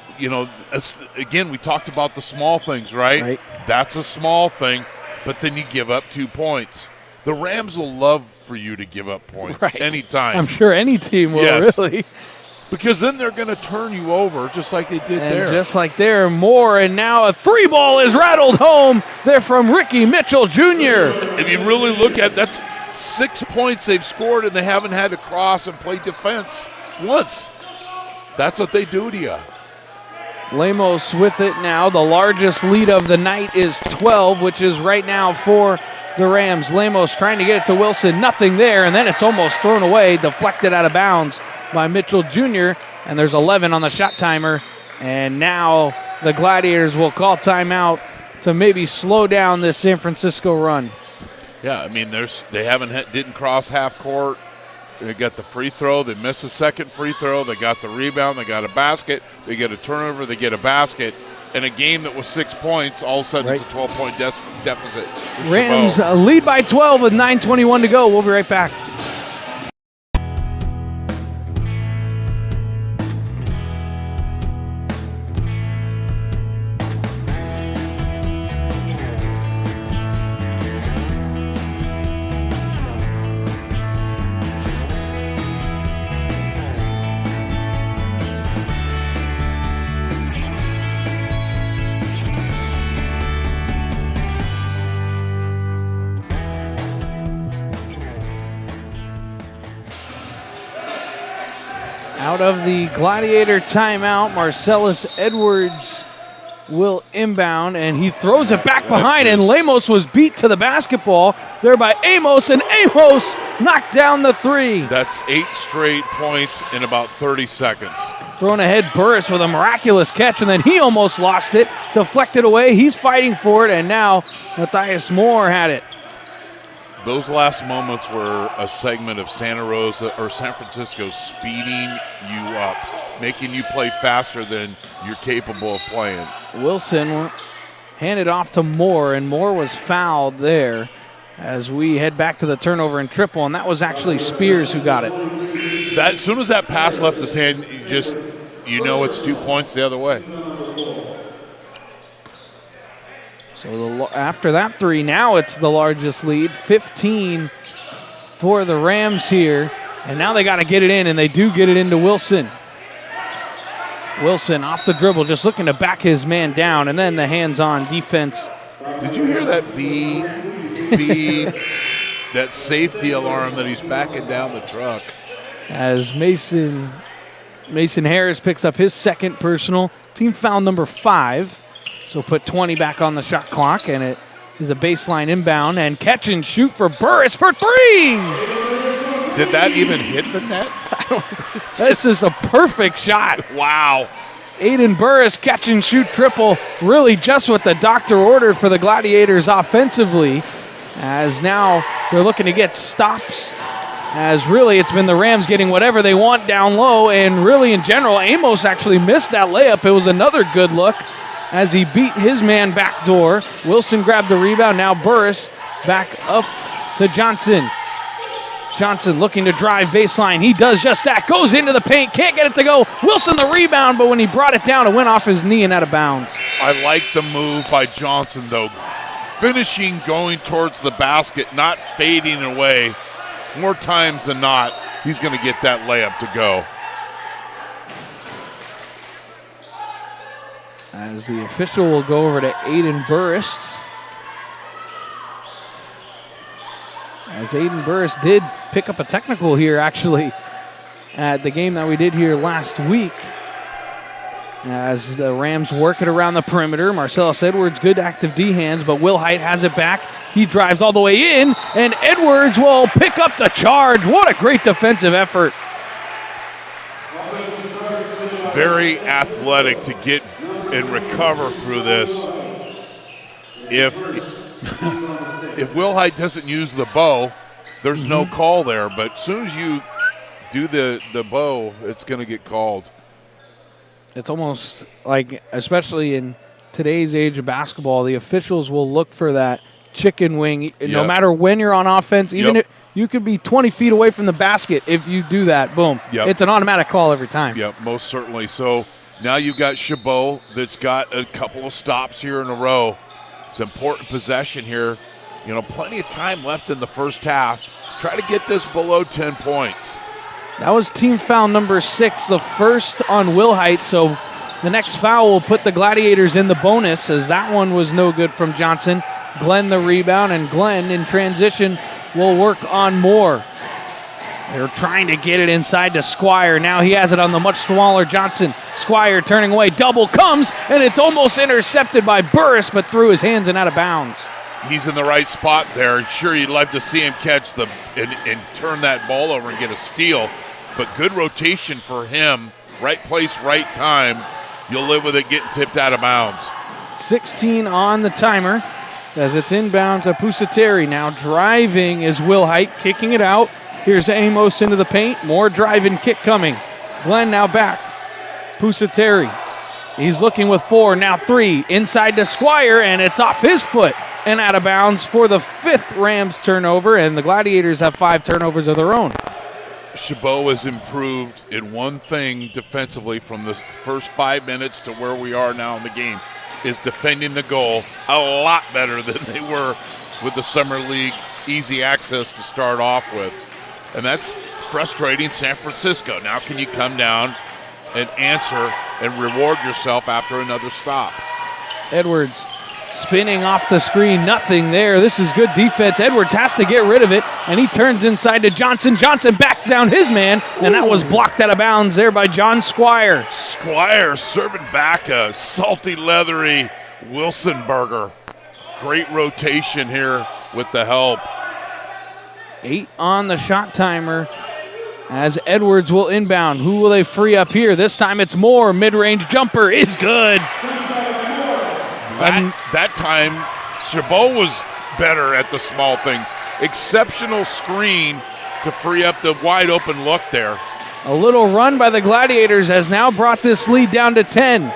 again, we talked about the small things, right? That's a small thing, but then you give up 2 points. The Rams will love for you to give up points anytime. I'm sure any team will, really. Because then they're going to turn you over just like they did there. Just like there, Moore, and now a 3-ball is rattled home there from Ricky Mitchell Jr. If you really look at that's 6 points they've scored, and they haven't had to cross and play defense once. That's what they do to you. Lemos with it now. The largest lead of the night is 12, which is right now for the Rams. Lemos trying to get it to Wilson. Nothing there, and then it's almost thrown away, deflected out of bounds by Mitchell Jr., and there's 11 on the shot timer. And now the Gladiators will call timeout to maybe slow down this San Francisco run. Yeah, I mean, they didn't cross half court. They got the free throw. They missed a second free throw. They got the rebound. They got a basket. They get a turnover. They get a basket. In a game that was 6 points, all of a sudden it's a 12-point deficit. Rams lead by 12 with 9:21 to go. We'll be right back. Out of the Gladiator timeout, Marcellus Edwards will inbound, and he throws it back behind, and Lemos was beat to the basketball there by Amos, and Amos knocked down the three. That's 8 straight points in about 30 seconds. Thrown ahead Burris with a miraculous catch, and then he almost lost it, deflected away. He's fighting for it, and now Matthias Moore had it. Those last moments were a segment of San Francisco speeding you up, making you play faster than you're capable of playing. Wilson handed off to Moore, and Moore was fouled there as we head back to the turnover and triple, and that was actually Spears who got it. As soon as that pass left his hand, you know it's 2 points the other way. So after that three, now it's the largest lead, 15 for the Rams here. And now they got to get it in, and they do get it into Wilson. Wilson off the dribble, just looking to back his man down, and then the hands-on defense. Did you hear that beep, that safety alarm that he's backing down the truck? As Mason Harris picks up his second personal, team foul number 5. So put 20 back on the shot clock, and it is a baseline inbound, and catch and shoot for Burris for 3! Did that even hit the net? This is a perfect shot. Wow. Aiden Burris catch and shoot triple, really just what the doctor ordered for the Gladiators offensively, as now they're looking to get stops, as really it's been the Rams getting whatever they want down low, and really in general, Amos actually missed that layup. It was another good look as he beat his man backdoor. Wilson grabbed the rebound. Now Burris back up to Johnson. Johnson looking to drive baseline. He does just that. Goes into the paint. Can't get it to go. Wilson the rebound, but when he brought it down, it went off his knee and out of bounds. I like the move by Johnson, though. Finishing, going towards the basket, not fading away. More times than not, he's going to get that layup to go. As the official will go over to Aiden Burris. As Aiden Burris did pick up a technical here, actually, at the game that we did here last week. As the Rams work it around the perimeter. Marcellus Edwards, good active D hands, but Will Height has it back. He drives all the way in, and Edwards will pick up the charge. What a great defensive effort. Very athletic to get and recover through this. If Will Height doesn't use the bow, there's no call there. But as soon as you do the bow, it's going to get called. It's almost like, especially in today's age of basketball, the officials will look for that chicken wing. No matter when you're on offense, even if you could be 20 feet away from the basket, if you do that, boom, it's an automatic call every time. Yep, most certainly. So now you've got Chabot that's got a couple of stops here in a row. It's an important possession here. You know, plenty of time left in the first half. Try to get this below 10 points. That was team foul number 6, the first on Will Height. So the next foul will put the Gladiators in the bonus, as that one was no good from Johnson. Glenn the rebound, and Glenn in transition will work on Moore. They're trying to get it inside to Squire. Now he has it on the much smaller Johnson. Squire turning away. Double comes, and it's almost intercepted by Burris, but through his hands and out of bounds. He's in the right spot there. Sure, you'd like to see him catch and turn that ball over and get a steal, but good rotation for him. Right place, right time. You'll live with it getting tipped out of bounds. 16 on the timer as it's inbound to Pusateri. Now driving is Will Height, kicking it out. Here's Amos into the paint. More driving kick coming. Glenn now back. Pusateri. He's looking with 4, now 3. Inside to Squire, and it's off his foot and out of bounds for the 5th Rams turnover, and the Gladiators have 5 turnovers of their own. Chabot has improved in one thing defensively from the first 5 minutes to where we are now in the game, is defending the goal a lot better than they were with the Summer League easy access to start off with. And that's frustrating San Francisco. Now can you come down and answer and reward yourself after another stop? Edwards Spinning off the screen, nothing there. This is good defense. Edwards has to get rid of it, and he turns inside to Johnson. Johnson backs down his man, and that was blocked out of bounds there by John Squire. Squire serving back a salty, leathery Wilson burger. Great rotation here with the help. 8 on the shot timer as Edwards will inbound. Who will they free up here? This time it's Moore. Mid-range jumper is good. That time, Chabot was better at the small things. Exceptional screen to free up the wide open look there. A little run by the Gladiators has now brought this lead down to 10.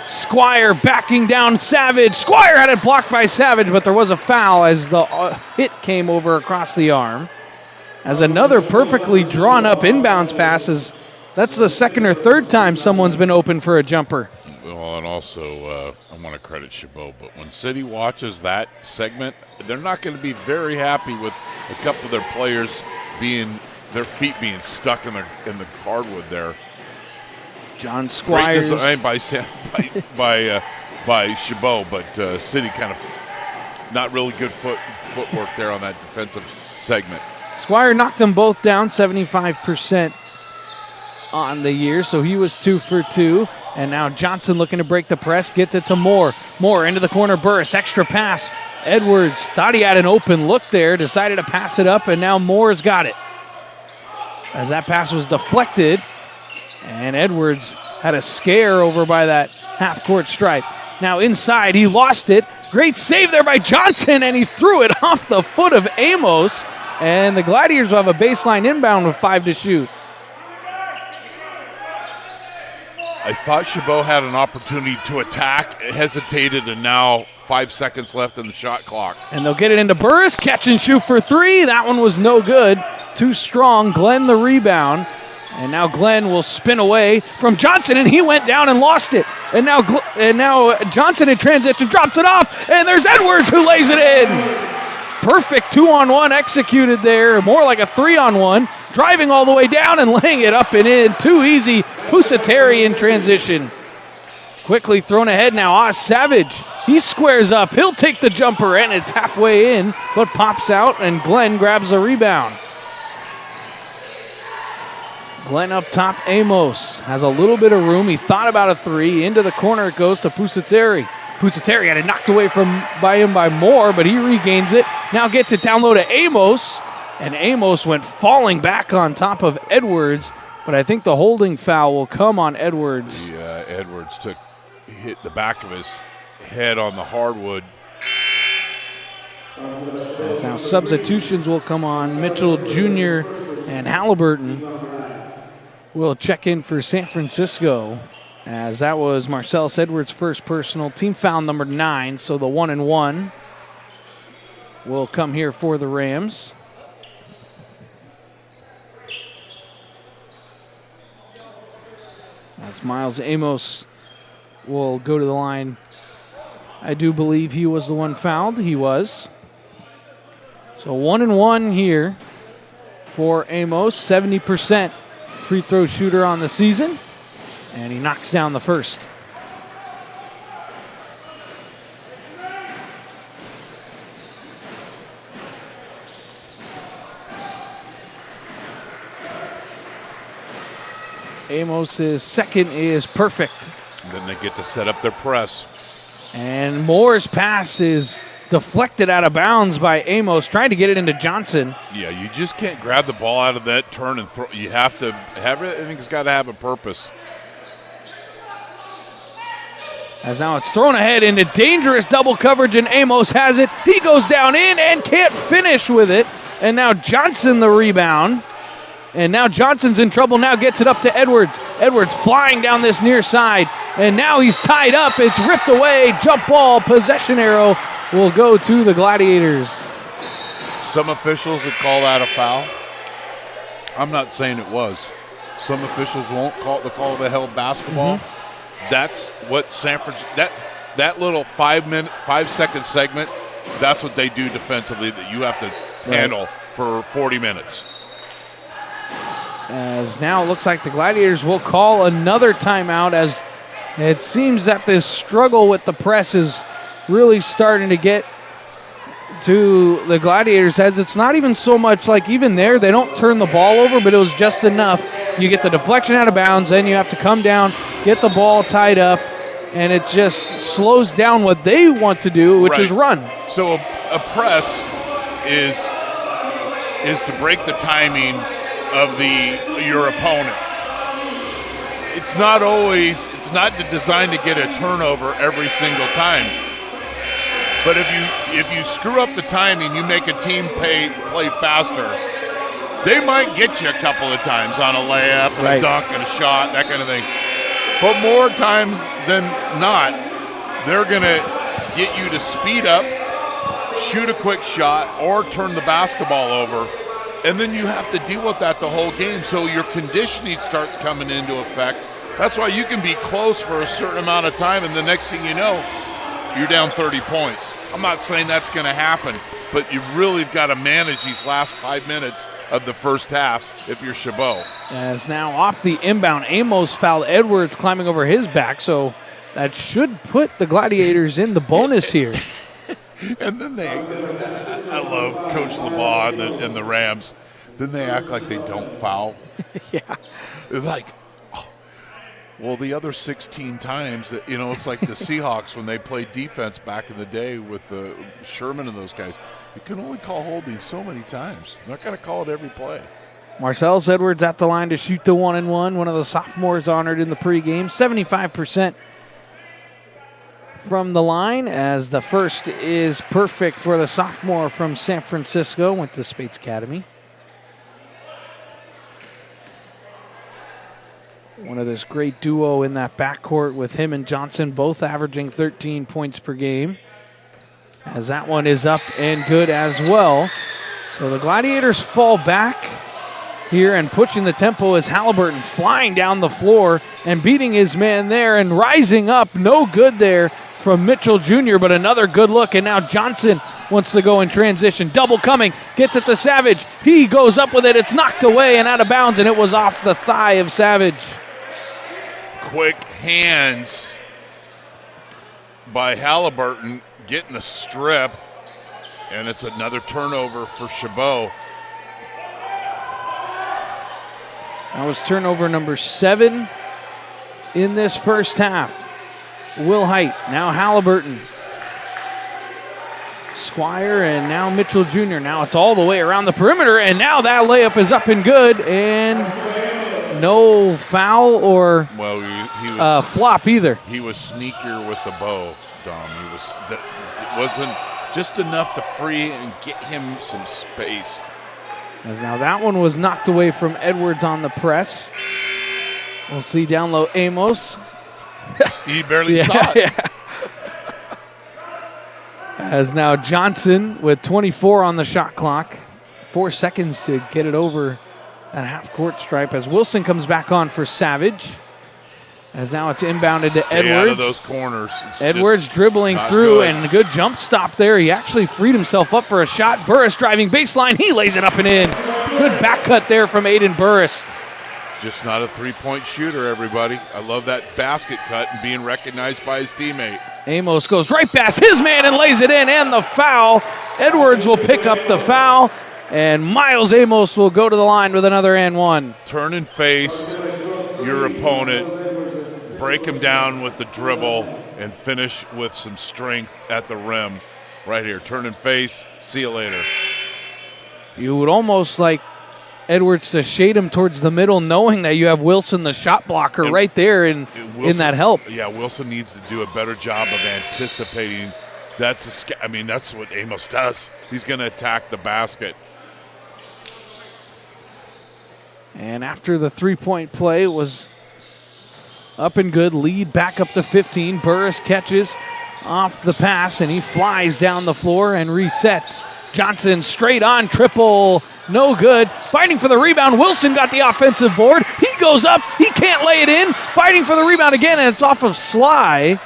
Squire backing down Savage. Squire had it blocked by Savage, but there was a foul as the hit came over across the arm. As another perfectly drawn up inbounds passes. That's the second or third time someone's been open for a jumper. Well, and also, I want to credit Chabot, but when City watches that segment, they're not going to be very happy with a couple of their players their feet being stuck in the hardwood there. John Squires. Great design by Chabot, but City kind of not really good footwork there on that defensive segment. Squire knocked them both down 75% on the year, so he was 2 for 2. And now Johnson looking to break the press, gets it to Moore. Moore into the corner burst, extra pass. Edwards thought he had an open look there, decided to pass it up, and now Moore's got it. As that pass was deflected, and Edwards had a scare over by that half-court stripe. Now inside, he lost it. Great save there by Johnson, and he threw it off the foot of Amos. And the Gladiators will have a baseline inbound with 5 to shoot. I thought Chabot had an opportunity to attack, hesitated, and now 5 seconds left in the shot clock. And they'll get it into Burris, catch and shoot for 3. That one was no good. Too strong. Glenn the rebound. And now Glenn will spin away from Johnson, and he went down and lost it. And now Johnson in transition drops it off, and there's Edwards who lays it in. Perfect 2-on-1 executed there, more like a 3-on-1. Driving all the way down and laying it up and in. Too easy. Pusateri in transition. Quickly thrown ahead now. Savage. He squares up. He'll take the jumper, and it's halfway in, but pops out, and Glenn grabs the rebound. Glenn up top. Amos has a little bit of room. He thought about a 3. Into the corner it goes to Pusateri. Pusateri had it knocked away by Moore, but he regains it. Now gets it down low to Amos. And Amos went falling back on top of Edwards, but I think the holding foul will come on Edwards. Yeah, Edwards hit the back of his head on the hardwood. As now substitutions will come on. Mitchell Jr. and Halliburton will check in for San Francisco, as that was Marcellus Edwards' first personal. Team foul number 9, so the 1-and-1 will come here for the Rams. That's Miles Amos will go to the line. I do believe he was the one fouled. He was. So 1-and-1 here for Amos. 70% free throw shooter on the season. And he knocks down the first. Amos's second is perfect. And then they get to set up their press. And Moore's pass is deflected out of bounds by Amos, trying to get it into Johnson. Yeah, you just can't grab the ball out of that turn and throw. You have to have it. I think it's got to have a purpose. As now it's thrown ahead into dangerous double coverage, and Amos has it. He goes down in and can't finish with it. And now Johnson the rebound. And now Johnson's in trouble, now gets it up to Edwards. Edwards flying down this near side. And now he's tied up. It's ripped away. Jump ball, possession arrow will go to the Gladiators. Some officials would call that a foul. I'm not saying it was. Some officials won't call it a held basketball. Mm-hmm. That's what San Francisco, that little 5-second segment, that's what they do defensively that you have to handle for 40 minutes. As now it looks like the Gladiators will call another timeout, as it seems that this struggle with the press is really starting to get to the Gladiators' heads. It's not even so much like even there, they don't turn the ball over, but it was just enough. You get the deflection out of bounds, then you have to come down, get the ball tied up, and it just slows down what they want to do, which is run. So a press is to break the timing of your opponent. It's not designed to get a turnover every single time. But if you screw up the timing, you make a team play faster. They might get you a couple of times on a layup, a dunk, and a shot, that kind of thing. But more times than not, they're going to get you to speed up, shoot a quick shot, or turn the basketball over. And then you have to deal with that the whole game. So your conditioning starts coming into effect. That's why you can be close for a certain amount of time, and the next thing you know, you're down 30 points. I'm not saying that's going to happen, but you really have got to manage these last 5 minutes of the first half if you're Chabot. As now off the inbound, Amos fouled Edwards climbing over his back, so that should put the Gladiators in the bonus here. And then I love Coach LeBlanc and the Rams. Then they act like they don't foul. Yeah. It's like, well, the other 16 times that, it's like the Seahawks when they played defense back in the day with Sherman and those guys. You can only call holding so many times. They're not going to call it every play. Marcellus Edwards at the line to shoot the 1-and-1. One of the sophomores honored in the pregame. 75% from the line, as the first is perfect for the sophomore from San Francisco, went to Spates Academy. One of this great duo in that backcourt with him and Johnson, both averaging 13 points per game. As that one is up and good as well. So the Gladiators fall back here, and pushing the tempo is Halliburton, flying down the floor and beating his man there and rising up. No good there from Mitchell Jr., but another good look. And now Johnson wants to go in transition. Double coming, gets it to Savage. He goes up with it. It's knocked away and out of bounds, and it was off the thigh of Savage. Quick hands by Halliburton, getting the strip, and it's another turnover for Chabot. That was turnover number 7 in this first half. Will Height, now Halliburton. Squire, and now Mitchell Jr. Now it's all the way around the perimeter, and now that layup is up and good, and no foul or he was, flop either. He was sneakier with the bow, Dom. It wasn't just enough to free and get him some space. As now that one was knocked away from Edwards on the press. We'll see down low Amos. He barely saw it. Yeah. As now Johnson with 24 on the shot clock. 4 seconds to get it over that half-court stripe as Wilson comes back on for Savage. As now it's inbounded to Edwards. Out of those corners. Edwards dribbling through, and a good jump stop there. He actually freed himself up for a shot. Burris driving baseline. He lays it up and in. Good back cut there from Aiden Burris. Just not a three-point shooter, everybody. I love that basket cut and being recognized by his teammate. Amos goes right past his man and lays it in, and the foul. Edwards will pick up the foul, and Miles Amos will go to the line with another and one. Turn and face your opponent, break him down with the dribble, and finish with some strength at the rim. Right here, turn and face, see you later. You would almost like Edwards to shade him towards the middle, knowing that you have Wilson, the shot blocker, right there in that help. Yeah, Wilson needs to do a better job of anticipating. That's what Amos does. He's going to attack the basket. And after the three-point play was up and good, lead back up to 15. Burris catches off the pass, and he flies down the floor and resets. Johnson straight on triple, no good. Fighting for the rebound, Wilson got the offensive board. He goes up, he can't lay it in. Fighting for the rebound again, and it's off of Sly.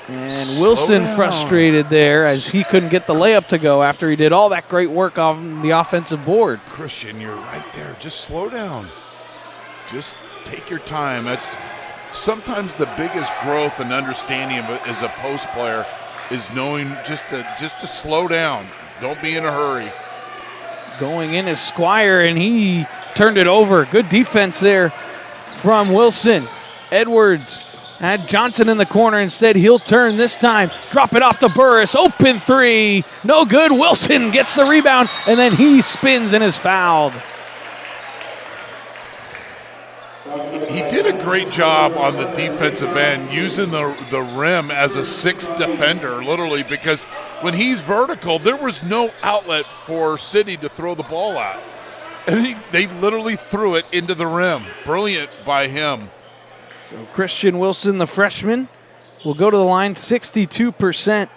And Wilson frustrated there as he couldn't get the layup to go after he did all that great work on the offensive board. Christian, you're right there. Just slow down. Just take your time. That's sometimes the biggest growth and understanding of it as a post player is knowing just to slow down. Don't be in a hurry. Going in is Squire, and he turned it over. Good defense there from Wilson. Edwards had Johnson in the corner. Instead, he'll turn this time. Drop it off to Burris. Open three. No good. Wilson gets the rebound, and then he spins and is fouled. He did a great job on the defensive end using the rim as a sixth defender, literally, because when he's vertical, there was no outlet for City to throw the ball at. And they literally threw it into the rim. Brilliant by him. So Christian Wilson, the freshman, will go to the line 62%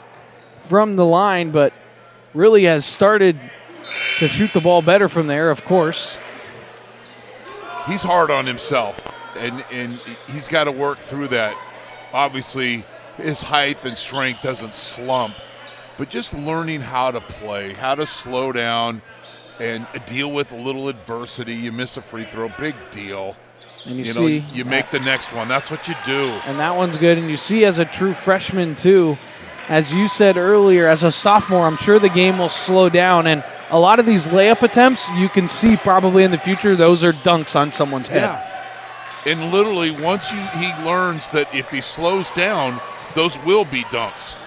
from the line, but really has started to shoot the ball better from there, of course. He's hard on himself, and he's got to work through that. Obviously, his height and strength doesn't slump, but just learning how to play, how to slow down and deal with a little adversity. You miss a free throw, big deal. And you see, you make the next one. That's what you do. And that one's good. And you see as a true freshman, too, as you said earlier, as a sophomore, I'm sure the game will slow down. And a lot of these layup attempts, you can see probably in the future, those are dunks on someone's head. Yeah. And literally, once he learns that if he slows down, those will be dunks.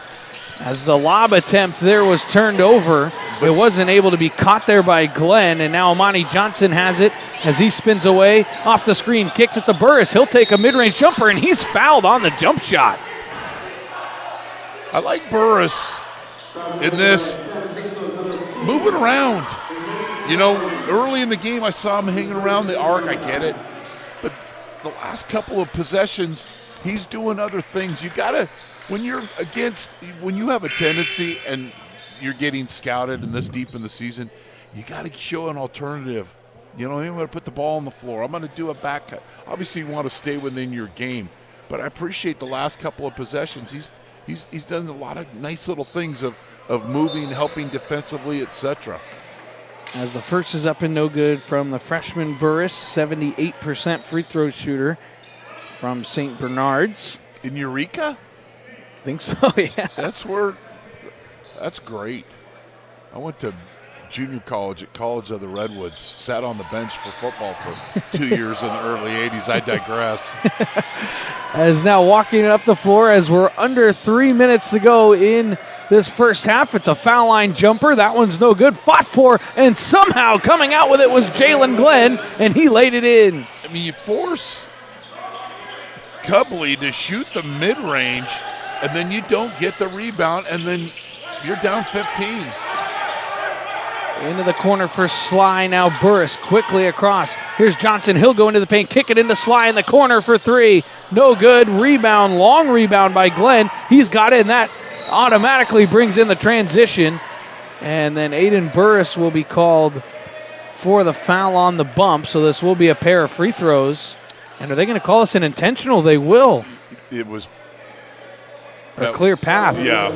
As the lob attempt there was turned over, it wasn't able to be caught there by Glenn, and now Amani Johnson has it as he spins away off the screen, kicks it to Burris. He'll take a mid-range jumper, and he's fouled on the jump shot. I like Burris in this, moving around. Early in the game, I saw him hanging around the arc. I get it. But the last couple of possessions, he's doing other things. You got to, when you have a tendency and you're getting scouted and this deep in the season, you got to show an alternative. I'm going to put the ball on the floor. I'm going to do a back cut. Obviously, you want to stay within your game. But I appreciate the last couple of possessions. He's done a lot of nice little things of moving, helping defensively, etc. As the first is up and no good from the freshman Burris, 78% free throw shooter from St. Bernard's. In Eureka? I think so, yeah. That's great. I went to junior college at College of the Redwoods, sat on the bench for football for 2 years in the early 80s. I digress. As now walking up the floor as we're under 3 minutes to go in this first half. It's a foul line jumper. That one's no good. Fought for, and somehow coming out with it was Jalen Glenn, and he laid it in. I mean, you force Cubley to shoot the mid-range, and then you don't get the rebound, and then you're down 15. Into the corner for Sly. Now Burris quickly across. Here's Johnson. He'll go into the paint. Kick it into Sly in the corner for three. No good. Rebound. Long rebound by Glenn. He's got it, and that automatically brings in the transition. And then Aiden Burris will be called for the foul on the bump. So this will be a pair of free throws. And are they going to call this an intentional? They will. It was a clear path. Yeah.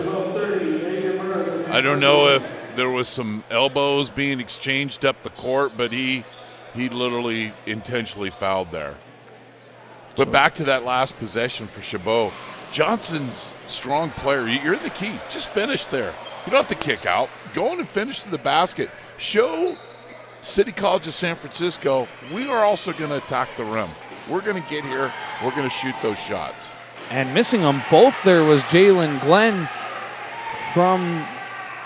I don't know if there was some elbows being exchanged up the court, but he literally intentionally fouled there. But back to that last possession for Chabot. Johnson's strong player. You're the key. Just finish there. You don't have to kick out. Go in and finish to the basket. Show City College of San Francisco we are also going to attack the rim. We're going to get here. We're going to shoot those shots. And missing them both there was Jalen Glenn from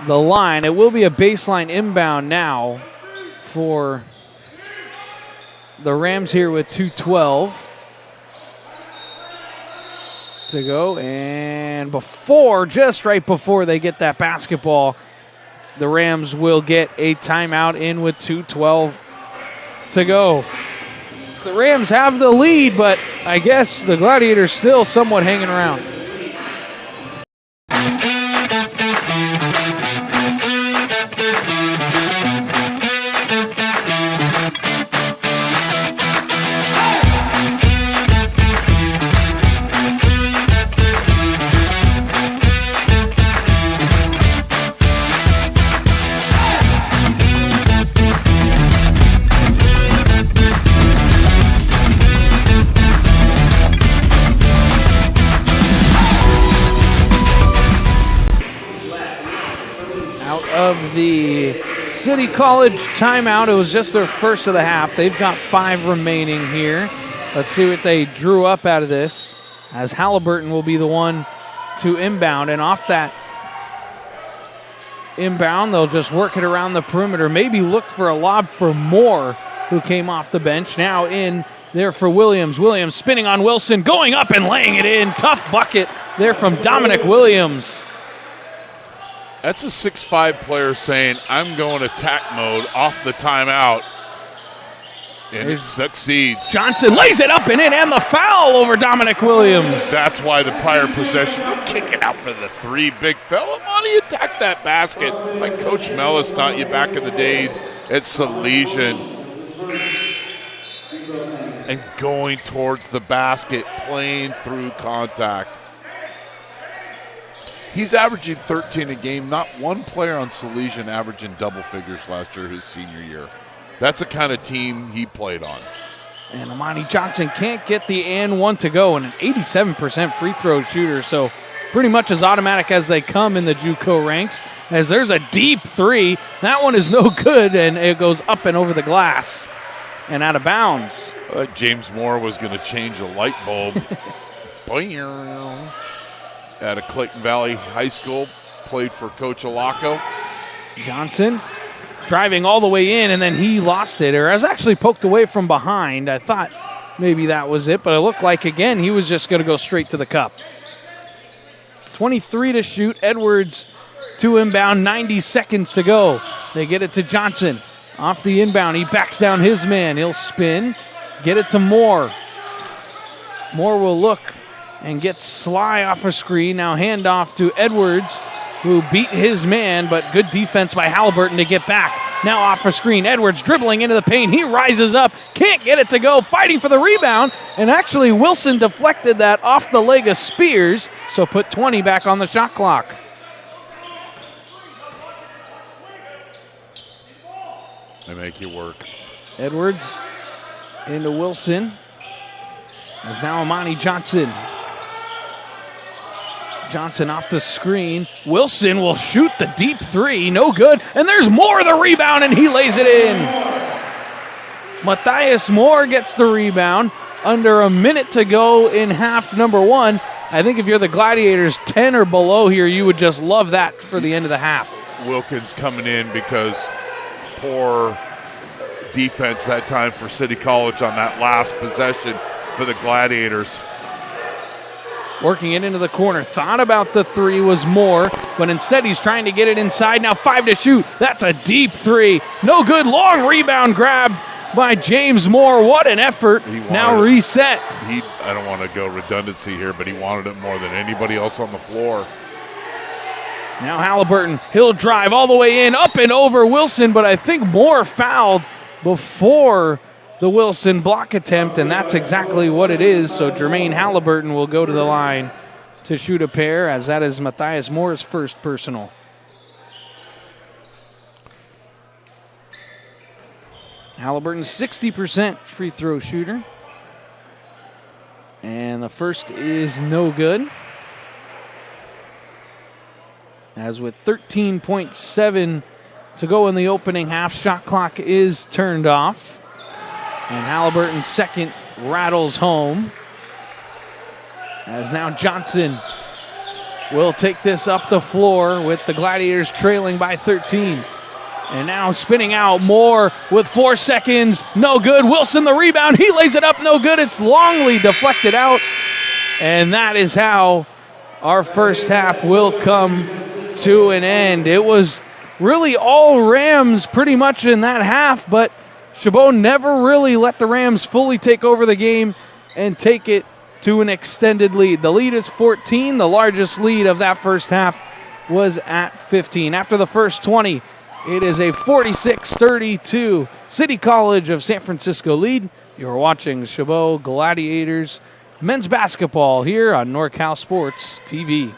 the line. It will be a baseline inbound now for the Rams here with 2:12 to go. And just right before they get that basketball, the Rams will get a timeout in with 2:12 to go. The Rams have the lead, but I guess the Gladiators still somewhat hanging around. the City College timeout. It was just their first of the half. They've got 5 remaining here. Let's see what they drew up out of this, as Halliburton will be the one to inbound. And off that inbound, they'll just work it around the perimeter. Maybe look for a lob for Moore, who came off the bench. Now in there for Williams. Williams spinning on Wilson, going up and laying it in. Tough bucket there from Dominic Williams. That's a 6'5" player saying, I'm going attack mode off the timeout. And it succeeds. Johnson lays it up and in, and the foul over Dominic Williams. That's why the prior possession, kick it out for the 3. Big fella, money, attack that basket. It's like Coach Mellis taught you back in the days at Salesian. And going towards the basket, playing through contact. He's averaging 13 a game. Not one player on Salesian averaging double figures last year, his senior year. That's the kind of team he played on. And Amani Johnson can't get the and one to go, and an 87% free throw shooter, so pretty much as automatic as they come in the JUCO ranks, as there's a deep 3. That one is no good, and it goes up and over the glass and out of bounds. James Moore was going to change a light bulb. At a Clayton Valley High School, played for Coach Alaco. Johnson driving all the way in, and then he lost it. Or I was actually poked away from behind. I thought maybe that was it, but it looked like, again, he was just going to go straight to the cup. 23 to shoot. Edwards to inbound, 90 seconds to go. They get it to Johnson. Off the inbound, he backs down his man. He'll spin, get it to Moore. Moore will look and gets Sly off a screen. Now hand off to Edwards, who beat his man, but good defense by Halliburton to get back. Now off a screen, Edwards dribbling into the paint. He rises up, can't get it to go, fighting for the rebound, and actually Wilson deflected that off the leg of Spears, so put 20 back on the shot clock. They make you work. Edwards into Wilson. As now Amani Johnson. Johnson off the screen. Wilson will shoot the deep 3. No good. And there's Moore the rebound, and he lays it in. Matthias Moore gets the rebound. Under a minute to go in half number 1. I think if you're the Gladiators 10 or below here, you would just love that for the end of the half. Wilkins coming in because poor defense that time for City College on that last possession for the Gladiators. Working it into the corner. Thought about the 3 was Moore, but instead he's trying to get it inside. Now 5 to shoot. That's a deep 3. No good. Long rebound grabbed by James Moore. What an effort. Now reset. I don't want to go redundancy here, but he wanted it more than anybody else on the floor. Now Halliburton, he'll drive all the way in, up and over Wilson, but I think Moore fouled before the Wilson block attempt, and that's exactly what it is. So Jermaine Halliburton will go to the line to shoot a pair, as that is Matthias Moore's first personal. Halliburton, 60% free throw shooter. And the first is no good. As with 13.7 to go in the opening half, shot clock is turned off. And Halliburton's second rattles home. As now Johnson will take this up the floor with the Gladiators trailing by 13. And now spinning out, Moore with 4 seconds. No good. Wilson the rebound. He lays it up. No good. It's Longley deflected out. And that is how our first half will come to an end. It was really all Rams pretty much in that half, but Chabot never really let the Rams fully take over the game and take it to an extended lead. The lead is 14. The largest lead of that first half was at 15. After the first 20, it is a 46-32 City College of San Francisco lead. You're watching Chabot Gladiators Men's Basketball here on NorCal Sports TV.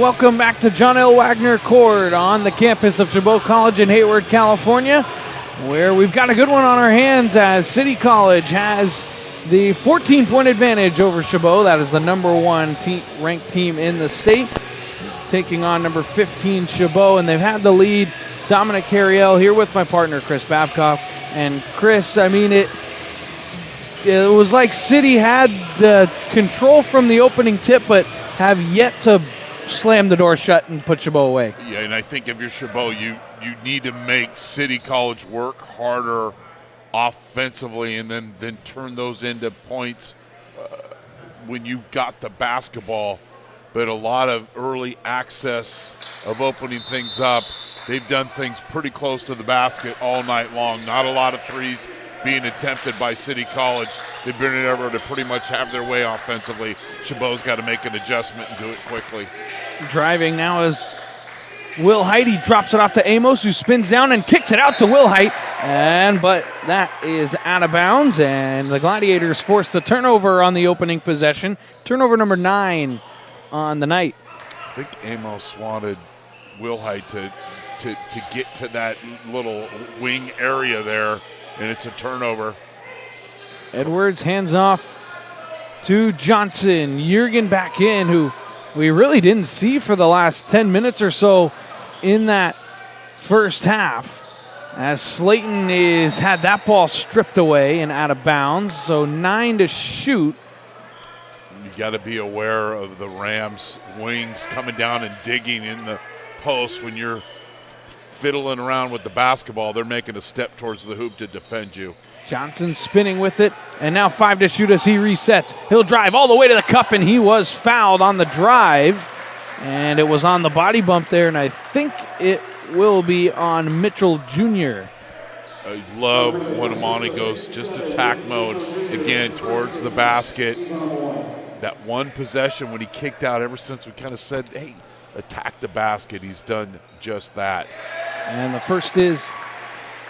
welcome back to John L. Wagner Court on the campus of Chabot College in Hayward, California, where we've got a good one on our hands as City College has the 14-point advantage over Chabot. That is the number one ranked team in the state, taking on number 15 Chabot, and they've had the lead. Dominic Carriel here with my partner Chris Babcock. And Chris, I mean, it was like City had the control from the opening tip, but have yet to slam the door shut and put Chabot away. Yeah, and I think if you're Chabot, you need to make City College work harder offensively and then turn those into points when you've got the basketball. But a lot of early access of opening things up. They've done things pretty close to the basket all night long. Not a lot of threes being attempted by City College. They've been able to pretty much have their way offensively. Chabot's got to make an adjustment and do it quickly. Driving now is Will Height. He drops it off to Amos, who spins down and kicks it out to Will Height. But that is out of bounds, and the Gladiators force the turnover on the opening possession. Turnover number 9 on the night. I think Amos wanted Will Height to get to that little wing area there, and it's a turnover. Edwards hands off to Johnson. Jurgen back in, who we really didn't see for the last 10 minutes or so in that first half, as Slayton has had that ball stripped away and out of bounds. So 9 to shoot. You got to be aware of the Rams' wings coming down and digging in the post when you're fiddling around with the basketball. They're making a step towards the hoop to defend you. Johnson spinning with it, and now 5 to shoot as he resets. He'll drive all the way to the cup, and he was fouled on the drive, and it was on the body bump there, and I think it will be on Mitchell Jr. I love when Amani goes just attack mode again towards the basket. That one possession when he kicked out, ever since we kind of said, hey, attack the basket, he's done just that. And the first is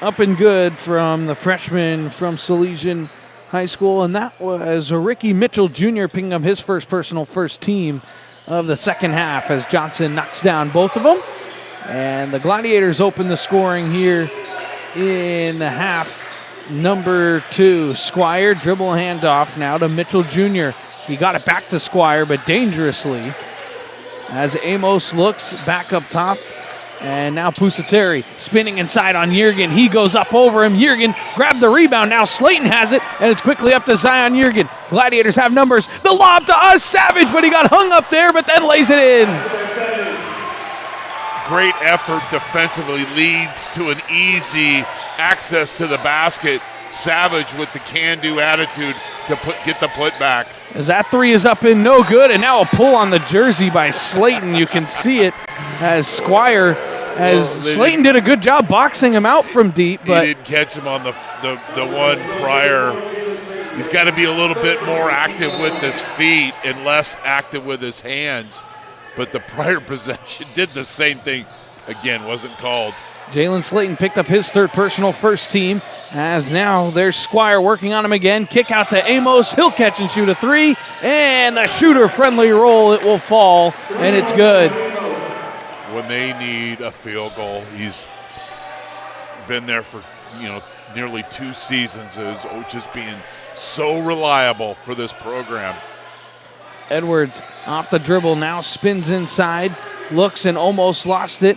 up and good from the freshman from Salesian High School, and that was Ricky Mitchell Jr. picking up his first team of the second half as Johnson knocks down both of them. And the Gladiators open the scoring here in half number 2. Squire dribble handoff now to Mitchell Jr. He got it back to Squire, but dangerously, as Amos looks back up top. And now Pusateri spinning inside on Jurgen. He goes up over him. Jurgen grabbed the rebound. Now Slayton has it, and it's quickly up to Zion Jurgen. Gladiators have numbers. The lob to us, Savage, but he got hung up there, but then lays it in. Great effort defensively leads to an easy access to the basket. Savage with the can-do attitude to get the putback. As that 3 is up and no good, and now a pull on the jersey by Slayton. You can see it as Squire, Slayton did a good job boxing him out from deep. But he did catch him on the one prior. He's got to be a little bit more active with his feet and less active with his hands. But the prior possession did the same thing. Again, wasn't called. Jalen Slayton picked up his third personal first team, as now there's Squire working on him again. Kick out to Amos. He'll catch and shoot a 3, and the shooter-friendly roll. It will fall, and it's good. When they need a field goal, he's been there for nearly 2 seasons, just being so reliable for this program. Edwards off the dribble, now spins inside, looks and almost lost it.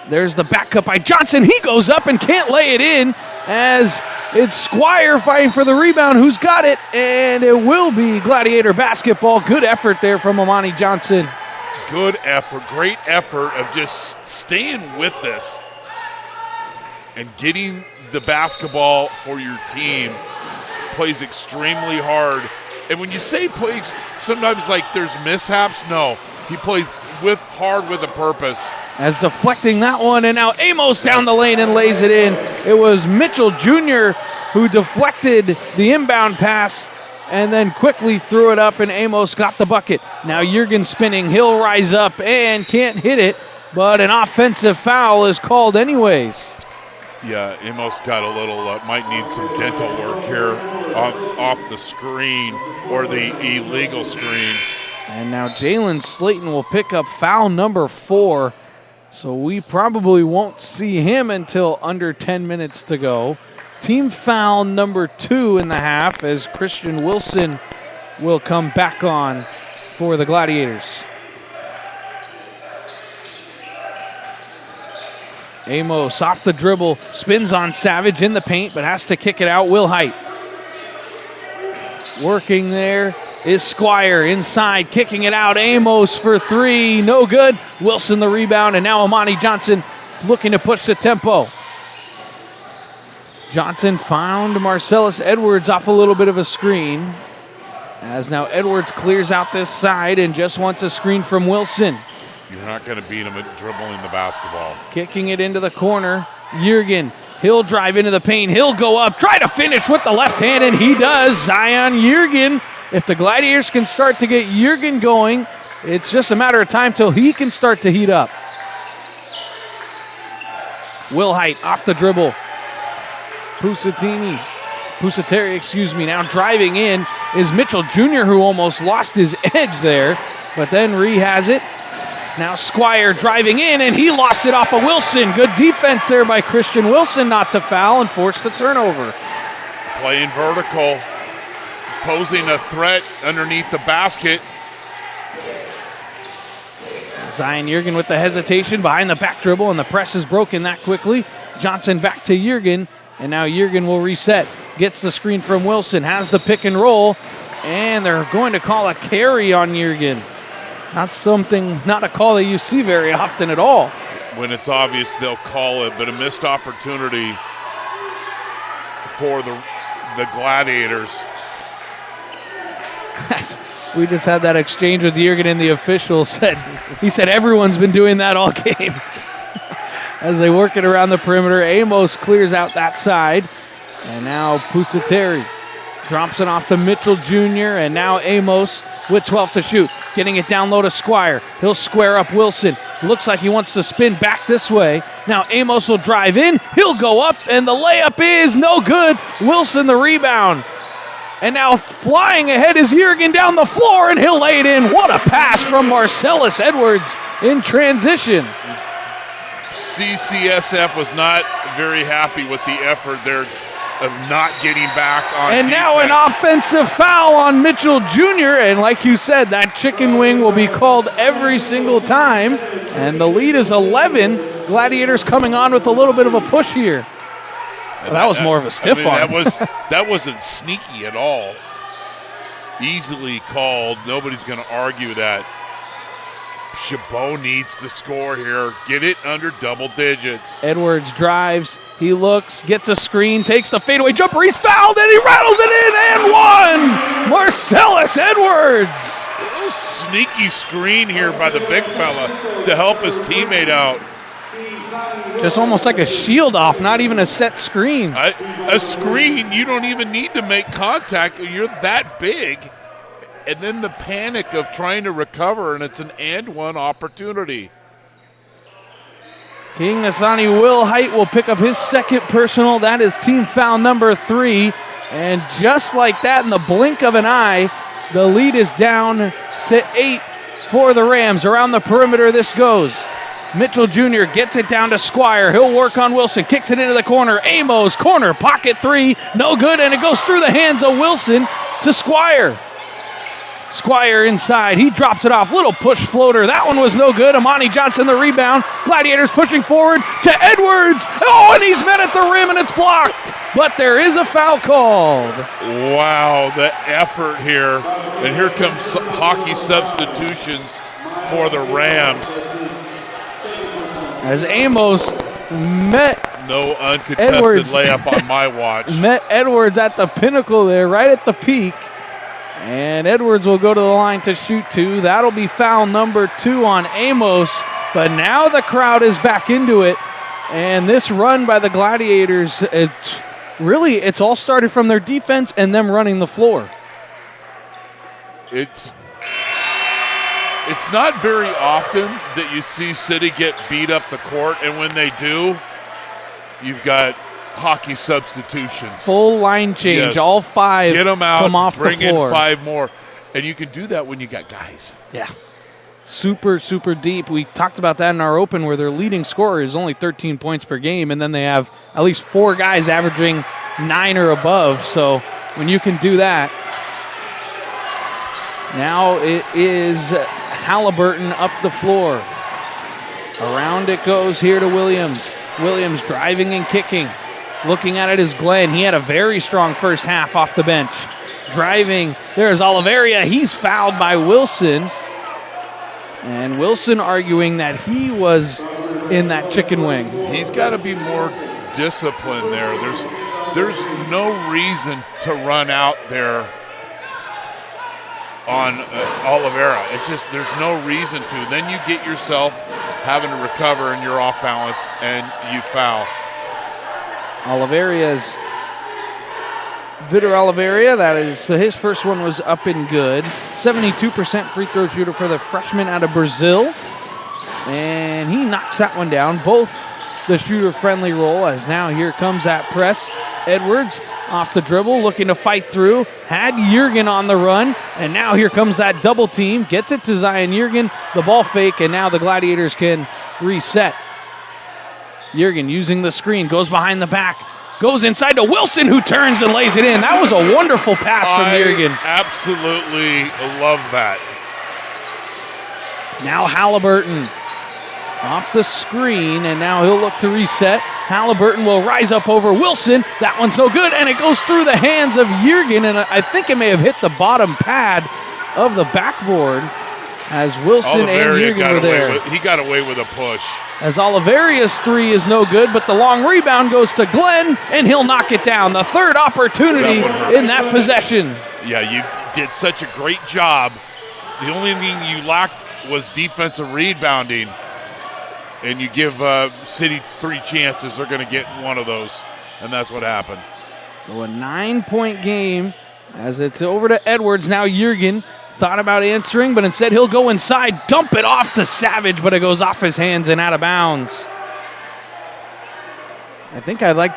There's the backup by Johnson. He goes up and can't lay it in, as it's Squire fighting for the rebound. Who's got it? And it will be Gladiator basketball. Good effort there from Amani Johnson. Good effort, great effort of just staying with this and getting the basketball for your team. Plays extremely hard. And when you say plays, sometimes like there's mishaps. No, he plays hard with a purpose. As deflecting that one, and now Amos down the lane and lays it in. It was Mitchell Jr. who deflected the inbound pass and then quickly threw it up, and Amos got the bucket. Now Jurgen spinning. He'll rise up and can't hit it, but an offensive foul is called anyways. Yeah, Amos got a little, might need some dental work here off the screen, or the illegal screen. And now Jalen Slayton will pick up foul number 4. So we probably won't see him until under 10 minutes to go. Team foul number 2 in the half as Christian Wilson will come back on for the Gladiators. Amos off the dribble, spins on Savage in the paint, but has to kick it out. Will Height. Working there is Squire inside, kicking it out. Amos for 3, no good. Wilson the rebound, and now Amani Johnson looking to push the tempo. Johnson found Marcellus Edwards off a little bit of a screen. As now Edwards clears out this side and just wants a screen from Wilson. You're not going to beat him at dribbling the basketball. Kicking it into the corner. Jurgen, he'll drive into the paint. He'll go up, try to finish with the left hand, and he does. Zion Jurgen. If the Gladiators can start to get Jurgen going, it's just a matter of time till he can start to heat up. Will Height off the dribble. Pusateri, now driving in is Mitchell Jr., who almost lost his edge there, but then Ree has it. Now Squire driving in, and he lost it off of Wilson. Good defense there by Christian Wilson not to foul and force the turnover. Playing vertical, posing a threat underneath the basket. Zion Jurgen with the hesitation behind the back dribble, and the press is broken that quickly. Johnson back to Jurgen, and now Jurgen will reset. Gets the screen from Wilson, has the pick and roll, and they're going to call a carry on Jurgen. Not a call that you see very often at all. When it's obvious, they'll call it, but a missed opportunity for the Gladiators. We just had that exchange with Jurgen, and the official he said everyone's been doing that all game. As they work it around the perimeter, Amos clears out that side. And now Pusateri drops it off to Mitchell Jr., and now Amos with 12 to shoot. Getting it down low to Squire. He'll square up Wilson. Looks like he wants to spin back this way. Now Amos will drive in. He'll go up, and the layup is no good. Wilson the rebound. And now flying ahead is Jurgen down the floor, and he'll lay it in. What a pass from Marcellus Edwards in transition. CCSF was not very happy with the effort there of not getting back on And defense. now an offensive foul on Mitchell Jr., and like you said, that chicken wing will be called every single time, and the lead is 11. Gladiators coming on with a little bit of a push here. Well, that was more of a stiff arm. That wasn't sneaky at all. Easily called. Nobody's going to argue that. Chabot needs to score here. Get it under double digits. Edwards drives. He looks, gets a screen, takes the fadeaway jumper. He's fouled, and he rattles it in, and one! Marcellus Edwards! A little sneaky screen here by the big fella to help his teammate out. Just almost like a shield off, not even a set screen. A screen, you don't even need to make contact. You're that big. And then the panic of trying to recover, and it's an and-one opportunity. King Nasani Will Height will pick up his second personal. That is team foul number 3. And just like that, in the blink of an eye, the lead is down to 8 for the Rams. Around the perimeter this goes. Mitchell Jr. gets it down to Squire. He'll work on Wilson. Kicks it into the corner. Amos, corner, pocket 3. No good, and it goes through the hands of Wilson to Squire. Squire inside. He drops it off. Little push floater. That one was no good. Amani Johnson the rebound. Gladiators pushing forward to Edwards. Oh, and he's met at the rim, and it's blocked. But there is a foul called. Wow, the effort here. And here comes hockey substitutions for the Rams. As Amos met no uncontested Edwards. Layup on my watch. Met Edwards at the pinnacle there, right at the peak. And Edwards will go to the line to shoot 2. That'll be foul number 2 on Amos. But now the crowd is back into it. And this run by the Gladiators, it's all started from their defense and them running the floor. It's not very often that you see City get beat up the court, and when they do, you've got hockey substitutions. Full line change. Yes. All 5 Get them out, come off bring the floor. in 5 more. And you can do that when you got guys. Yeah. Super, super deep. We talked about that in our open where their leading scorer is only 13 points per game, and then they have at least 4 guys averaging 9 or above. So when you can do that, now it is Halliburton up the floor. Around it goes here to Williams. Williams driving and kicking. Looking at it is Glenn. He had a very strong first half off the bench. Driving, there's Oliveria. He's fouled by Wilson. And Wilson arguing that he was in that chicken wing. He's got to be more disciplined there. There's no reason to run out there on Oliveira. It's just there's no reason to. Then you get yourself having to recover and you're off balance and you foul. Vitor Oliveira, that is his first one was up and good. 72% free throw shooter for the freshman out of Brazil. And he knocks that one down. Both the shooter-friendly roll as now here comes that press. Edwards off the dribble, looking to fight through. Had Juergen on the run, and now here comes that double team. Gets it to Zion Juergen, the ball fake, and now the Gladiators can reset. Juergen using the screen, goes behind the back, goes inside to Wilson, who turns and lays it in. That was a wonderful pass from Juergen. Absolutely love that. Now Halliburton off the screen, and now he'll look to reset. Halliburton will rise up over Wilson. That one's no good, and it goes through the hands of Juergen, and I think it may have hit the bottom pad of the backboard as Wilson and Juergen were there. He got away with a push. As Oliveria's three is no good, but the long rebound goes to Glenn, and he'll knock it down. The third opportunity in that possession. Yeah, you did such a great job. The only thing you lacked was defensive rebounding. And you give City 3 chances, they're going to get one of those. And that's what happened. So a 9-point game as it's over to Edwards. Now Juergen thought about answering, but instead he'll go inside, dump it off to Savage, but it goes off his hands and out of bounds. I think I'd like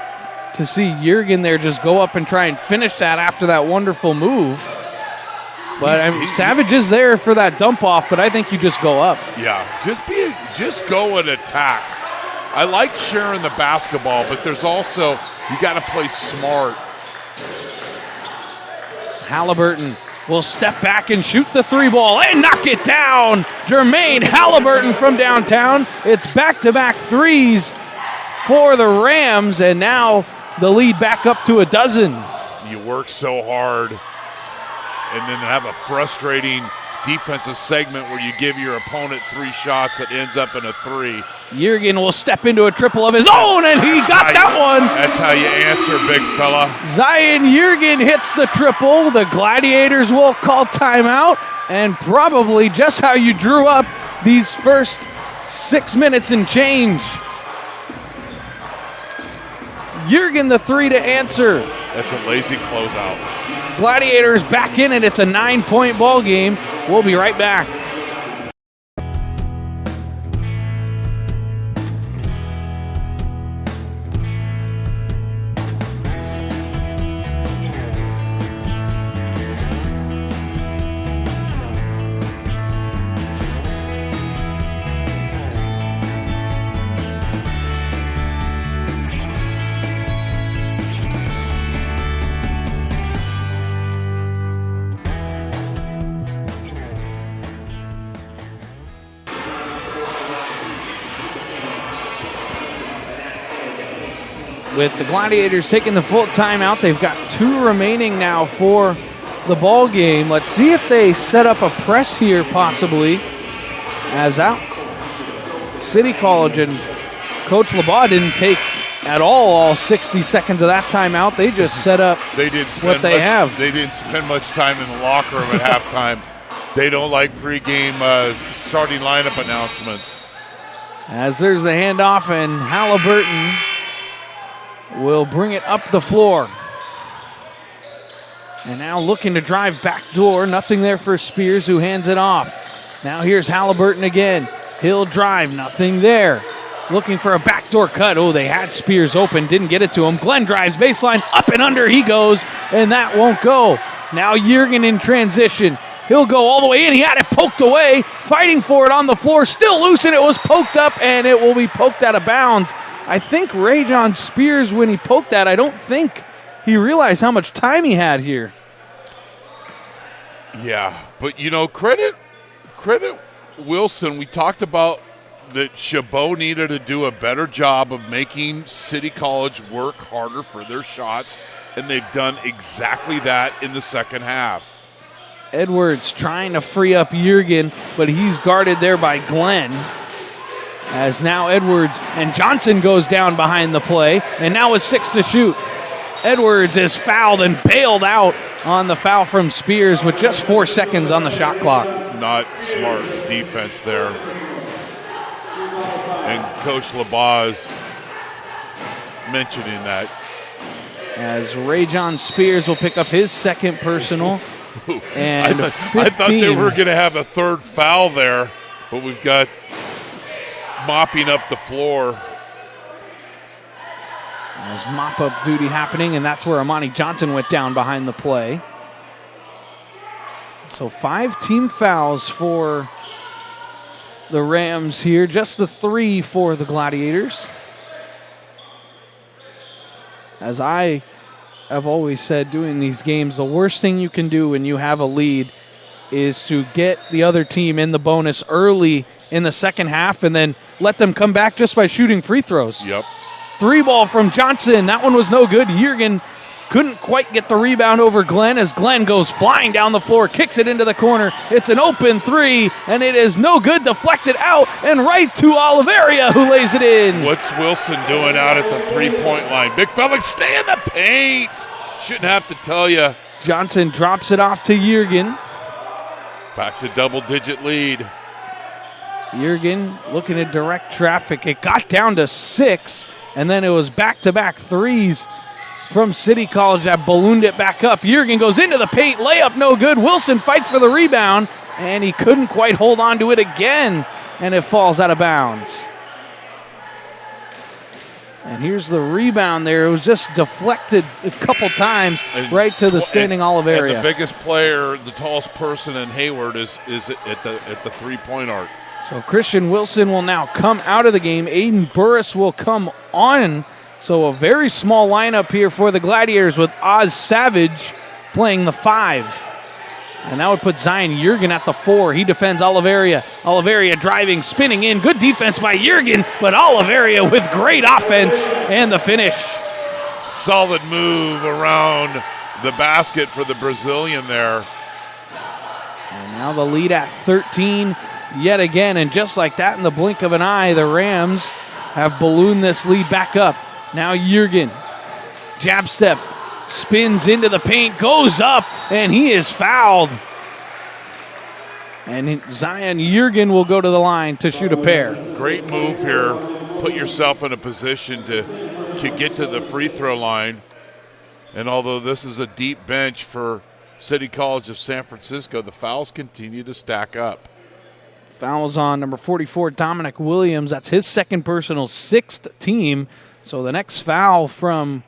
to see Juergen there just go up and try and finish that after that wonderful move. But Savage is there for that dump off, but I think you just go up. Yeah, just go and attack. I like sharing the basketball, but there's also, you got to play smart. Halliburton will step back and shoot the 3 ball and knock it down. Jermaine Halliburton from downtown. It's back-to-back threes for the Rams, and now the lead back up to 12. You work so hard and then have a frustrating defensive segment where you give your opponent 3 shots that ends up in a 3. Juergen will step into a triple of his own, and he got that one. That's how you answer, big fella. Zion Juergen hits the triple. The Gladiators will call timeout, and probably just how you drew up these first 6 minutes and change. Juergen the 3 to answer. That's a lazy closeout. Gladiators back in it. It's a 9-point ball game. We'll be right back. With the Gladiators taking the full timeout, they've got 2 remaining now for the ball game. Let's see if they set up a press here, possibly. As out, City College and Coach LeBaugh didn't take at all 60 seconds of that timeout. They just set up what they have. They didn't spend much time in the locker room at halftime. They don't like pregame starting lineup announcements. As there's the handoff, and Halliburton will bring it up the floor. And now looking to drive back door. Nothing there for Spears, who hands it off. Now here's Halliburton again. He'll drive. Nothing there. Looking for a backdoor cut. Oh, they had Spears open. Didn't get it to him. Glenn drives baseline. Up and under he goes. And that won't go. Now Juergen in transition. He'll go all the way in. He had it poked away, fighting for it on the floor. Still loose, and it was poked up, and it will be poked out of bounds. I think Rajon Spears, when he poked that, I don't think he realized how much time he had here. Yeah, but, you know, credit Wilson. We talked about that Chabot needed to do a better job of making City College work harder for their shots, and they've done exactly that in the second half. Edwards trying to free up Juergen, but he's guarded there by Glenn. As now Edwards and Johnson goes down behind the play, and now it's 6 to shoot. Edwards is fouled and bailed out on the foul from Spears with just 4 seconds on the shot clock. Not smart defense there. And Coach LeBaz mentioning that. As Rajon Spears will pick up his second personal. And I thought they were going to have a third foul there, but we've got mopping up the floor. There's mop-up duty happening, and that's where Amani Johnson went down behind the play. So 5 team fouls for the Rams here, just the 3 for the Gladiators. As I have always said, doing these games, the worst thing you can do when you have a lead is to get the other team in the bonus early in the second half and then let them come back just by shooting free throws. Yep. 3 ball from Johnson. That one was no good. Juergen couldn't quite get the rebound over Glenn as Glenn goes flying down the floor, kicks it into the corner. It's an open 3, and it is no good. Deflected out and right to Oliveria, who lays it in. What's Wilson doing out at the three-point line? Big fella, stay in the paint. Shouldn't have to tell you. Johnson drops it off to Juergen. Back to double-digit lead. Juergen looking to direct traffic. It got down to 6, and then it was back-to-back threes from City College that ballooned it back up. Juergen goes into the paint, layup no good. Wilson fights for the rebound, and he couldn't quite hold on to it again, and it falls out of bounds. And here's the rebound there. It was just deflected a couple times right to the standing Oliveria. And the biggest player, the tallest person in Hayward is at the three-point arc. So Christian Wilson will now come out of the game. Aiden Burris will come on. So a very small lineup here for the Gladiators with Oz Savage playing the 5. And that would put Zion Juergen at the 4. He defends Oliveria. Oliveria driving, spinning in. Good defense by Juergen, but Oliveria with great offense and the finish. Solid move around the basket for the Brazilian there. And now the lead at 13 yet again. And just like that, in the blink of an eye, the Rams have ballooned this lead back up. Now Juergen, jab step, spins into the paint, goes up, and he is fouled. And Zion Juergen will go to the line to shoot a pair. Great move here. Put yourself in a position to get to the free throw line. And although this is a deep bench for City College of San Francisco, the fouls continue to stack up. Fouls on number 44, Dominic Williams. That's his second personal, 6th team. So the next foul from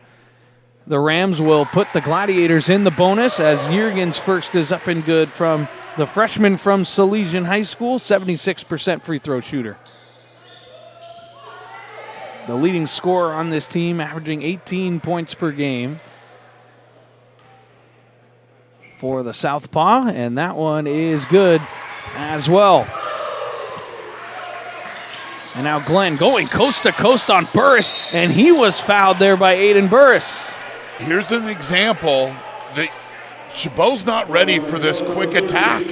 the Rams will put the Gladiators in the bonus as Juergen's first is up and good from the freshman from Salesian High School, 76% free throw shooter. The leading scorer on this team, averaging 18 points per game for the Southpaw, and that one is good as well. And now Glenn going coast to coast on Burris, and he was fouled there by Aiden Burris. Here's an example that Chabot's not ready for this quick attack.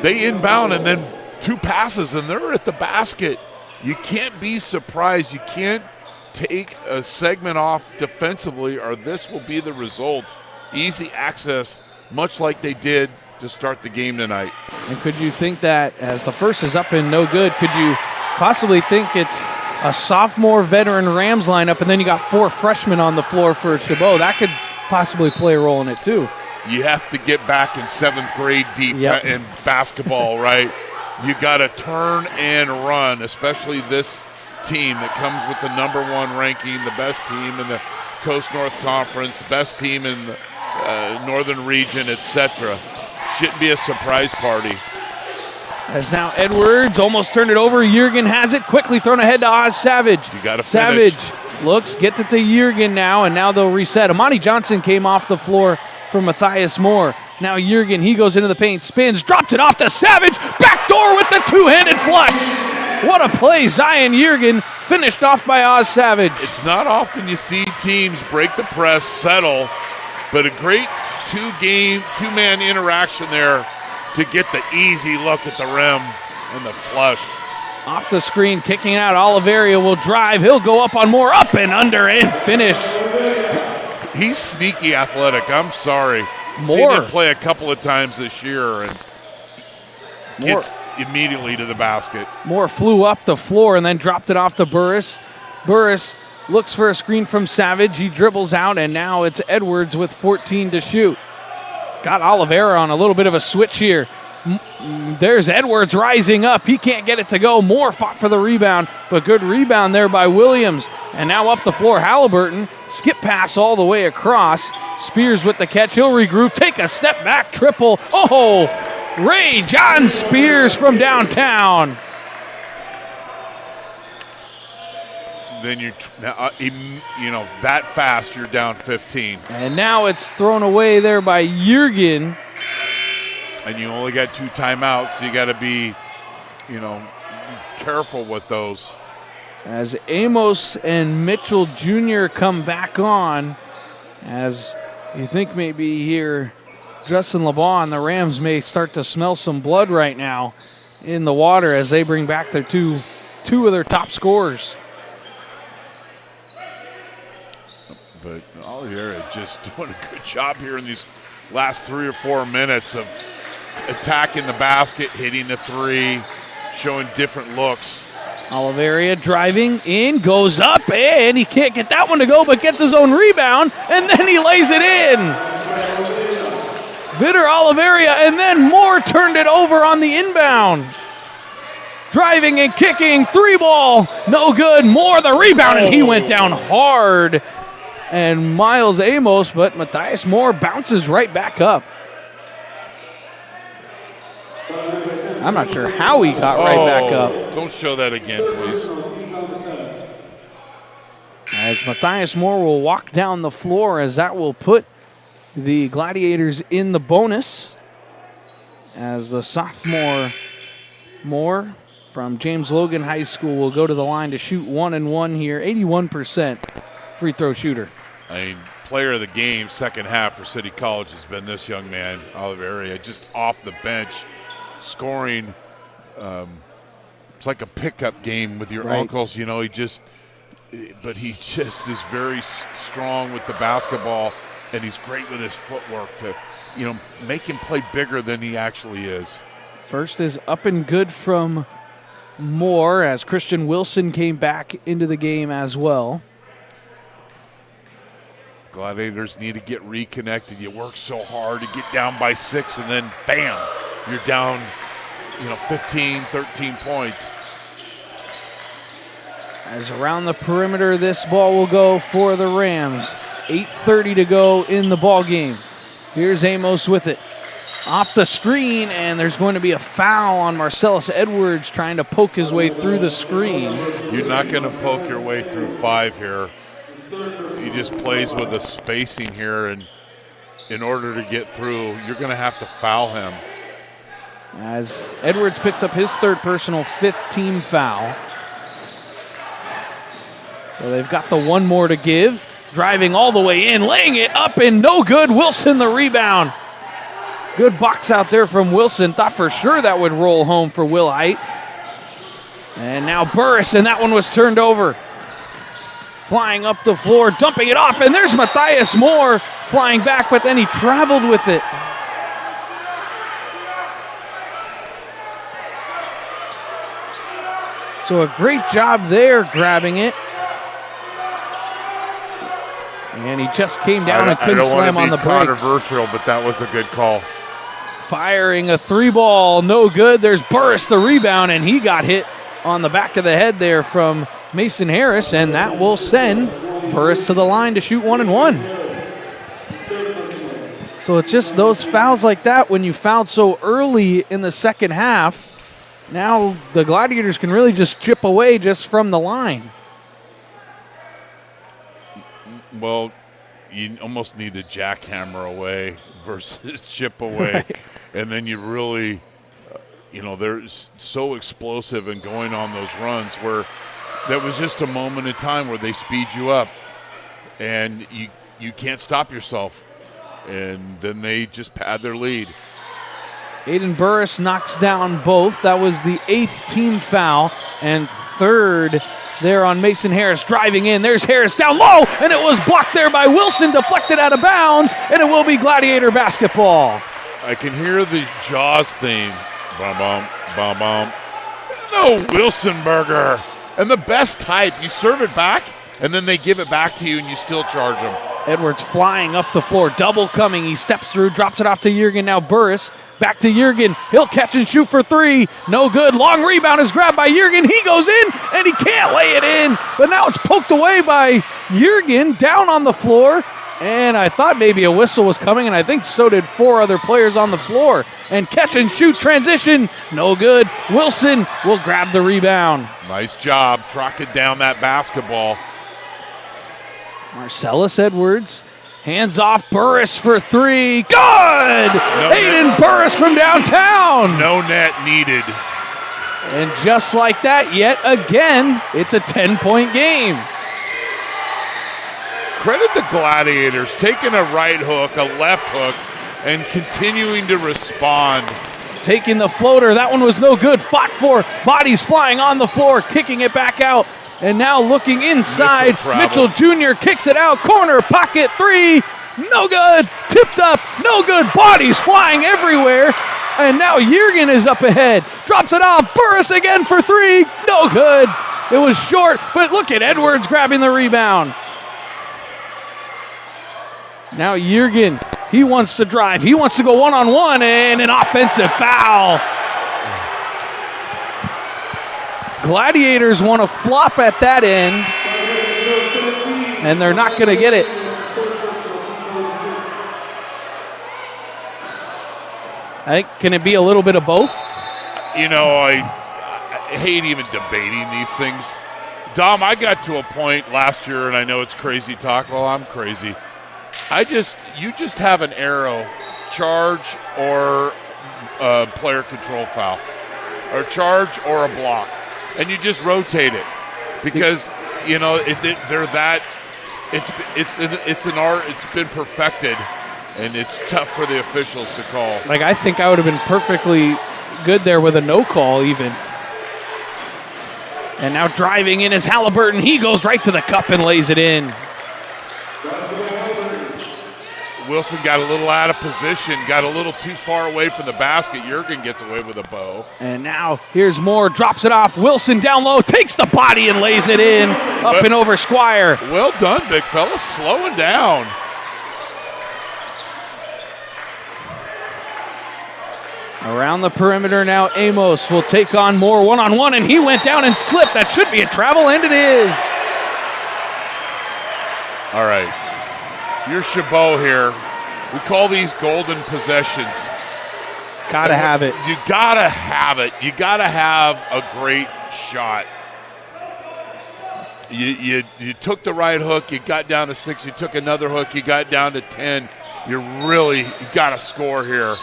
They inbound and then 2 passes, and they're at the basket. You can't be surprised. You can't take a segment off defensively, or this will be the result. Easy access, much like they did to start the game tonight. And could you think that as the first is up and no good, could you possibly think it's a sophomore veteran Rams lineup and then you got 4 freshmen on the floor for Chabot? That could possibly play a role in it too. You have to get back in 7th grade in basketball, right? You got to turn and run, especially this team that comes with the number 1 ranking, the best team in the Coast North Conference, best team in the Northern region, etc. Shouldn't be a surprise party. As now Edwards almost turned it over. Jurgen has it, quickly thrown ahead to Oz Savage. You got to Savage finish. looks, gets it to Jurgen now, and now they'll reset. Amani Johnson came off the floor for Matthias Moore. Now Jurgen, he goes into the paint, spins, drops it off to Savage. Backdoor with the two-handed flush. What a play. Zion Jurgen finished off by Oz Savage. It's not often you see teams break the press, settle, but a great two-man interaction there to get the easy look at the rim and the flush. Off the screen, kicking out. Oliveria will drive. He'll go up on Moore, up and under, and finish. He's sneaky athletic. I'm sorry. Moore. Seen him play a couple of times this year and gets immediately to the basket. Moore flew up the floor and then dropped it off to Burris. Burris looks for a screen from Savage. He dribbles out, and now it's Edwards with 14 to shoot. Got Oliveira on a little bit of a switch here. There's Edwards rising up. He can't get it to go. Moore fought for the rebound, but good rebound there by Williams. And now up the floor, Halliburton. Skip pass all the way across. Spears with the catch. He'll regroup. Take a step back. Triple. Oh, Ray John Spears from downtown. Then that fast, you're down 15. And now it's thrown away there by Jurgen. And you only got 2 timeouts, so you got to be, careful with those. As Amos and Mitchell Jr. come back on, as you think maybe here, Justin LeBon, the Rams may start to smell some blood right now in the water as they bring back their two of their top scorers. But Oliveira just doing a good job here in these last 3 or 4 minutes of attacking the basket, hitting the three, showing different looks. Oliveira driving in, goes up, and he can't get that one to go, but gets his own rebound, and then he lays it in. Vitor Oliveira, and then Moore turned it over on the inbound. Driving and kicking, 3-ball, no good. Moore the rebound, and he went down hard. And Miles Amos, but Matthias Moore bounces right back up. I'm not sure how he got right back up. Don't show that again, please. As Matthias Moore will walk down the floor, as that will put the Gladiators in the bonus. As the sophomore Moore from James Logan High School will go to the line to shoot 1-1 here. 81% free throw shooter. Player of the game, second half for City College has been this young man, Oliveira, just off the bench, scoring. It's like a pickup game with your uncles, but he just is very strong with the basketball, and he's great with his footwork to, make him play bigger than he actually is. First is up and good from Moore as Christian Wilson came back into the game as well. Gladiators need to get reconnected. You work so hard to get down by 6, and then bam, you're down, 15, 13 points. As around the perimeter, this ball will go for the Rams. 8:30 to go in the ball game. Here's Amos with it. Off the screen, and there's going to be a foul on Marcellus Edwards trying to poke his way through the screen. You're not going to poke your way through 5 here. He just plays with the spacing here, and in order to get through, you're going to have to foul him. As Edwards picks up his third personal, 5th team foul. So they've got the one more to give. Driving all the way in, laying it up, and no good. Wilson the rebound. Good box out there from Wilson. Thought for sure that would roll home for Will Height. And now Burris, and that one was turned over. Flying up the floor, dumping it off, and there's Matthias Moore flying back, but then he traveled with it. So a great job there grabbing it. And he just came down and couldn't slam on the brakes. I don't want to be controversial, but that was a good call. Firing a 3-ball, no good. There's Burris the rebound, and he got hit on the back of the head there from Mason Harris, and that will send Burris to the line to shoot 1-1. So it's just those fouls like that when you fouled so early in the second half. Now the Gladiators can really just chip away just from the line. Well, you almost need to jackhammer away versus chip away. Right. And then you really, they're so explosive and going on those runs where that was just a moment in time where they speed you up and you can't stop yourself. And then they just pad their lead. Aiden Burris knocks down both. That was the 8th team foul and 3rd there on Mason Harris driving in. There's Harris down low, and it was blocked there by Wilson, deflected out of bounds, and it will be Gladiator basketball. I can hear the Jaws theme. Bum, bum, bum, bum. No, Wilson burger. And the best type, you serve it back, and then they give it back to you, and you still charge them. Edwards flying up the floor, double coming. He steps through, drops it off to Juergen. Now Burris, back to Juergen. He'll catch and shoot for 3. No good. Long rebound is grabbed by Juergen. He goes in, and he can't lay it in. But now it's poked away by Juergen, down on the floor. And I thought maybe a whistle was coming, and I think so did 4 other players on the floor. And catch and shoot transition, no good. Wilson will grab the rebound. Nice job tracking down that basketball. Marcellus Edwards, hands off Burris for 3. Good! Aiden Burris from downtown. No net needed. And just like that, yet again, it's a 10-point game. Credit the Gladiators, taking a right hook, a left hook, and continuing to respond. Taking the floater, that one was no good. Fought for, bodies flying on the floor, kicking it back out. And now looking inside, Mitchell Jr. kicks it out, corner, pocket 3, no good, tipped up, no good, bodies flying everywhere. And now Juergen is up ahead, drops it off, Burris again for 3, no good. It was short, but look at Edwards grabbing the rebound. Now Juergen, he wants to drive, he wants to go one-on-one, and an offensive foul. Gladiators want to flop at that end, and they're not going to get it. I think, can it be a little bit of both? I hate even debating these things. Dom, I got to a point last year, and I know it's crazy talk. Well, I'm crazy. You just have an arrow, charge or a player control foul, or charge or a block. And you just rotate it because they're that. It's an art. It's been perfected, and it's tough for the officials to call. Like I think I would have been perfectly good there with a no call even. And now driving in is Halliburton. He goes right to the cup and lays it in. Wilson got a little out of position, got a little too far away from the basket. Juergen gets away with a bow. And now here's Moore, drops it off. Wilson down low, takes the body and lays it in, up and over Squire. Well done, big fella, slowing down. Around the perimeter now, Amos will take on Moore one-on-one, and he went down and slipped. That should be a travel, and it is. All right. You're Chabot here. We call these golden possessions. Gotta have it. You gotta have it. You gotta have a great shot. You took the right hook, you got down to 6, you took another hook, you got down to 10. You gotta score here.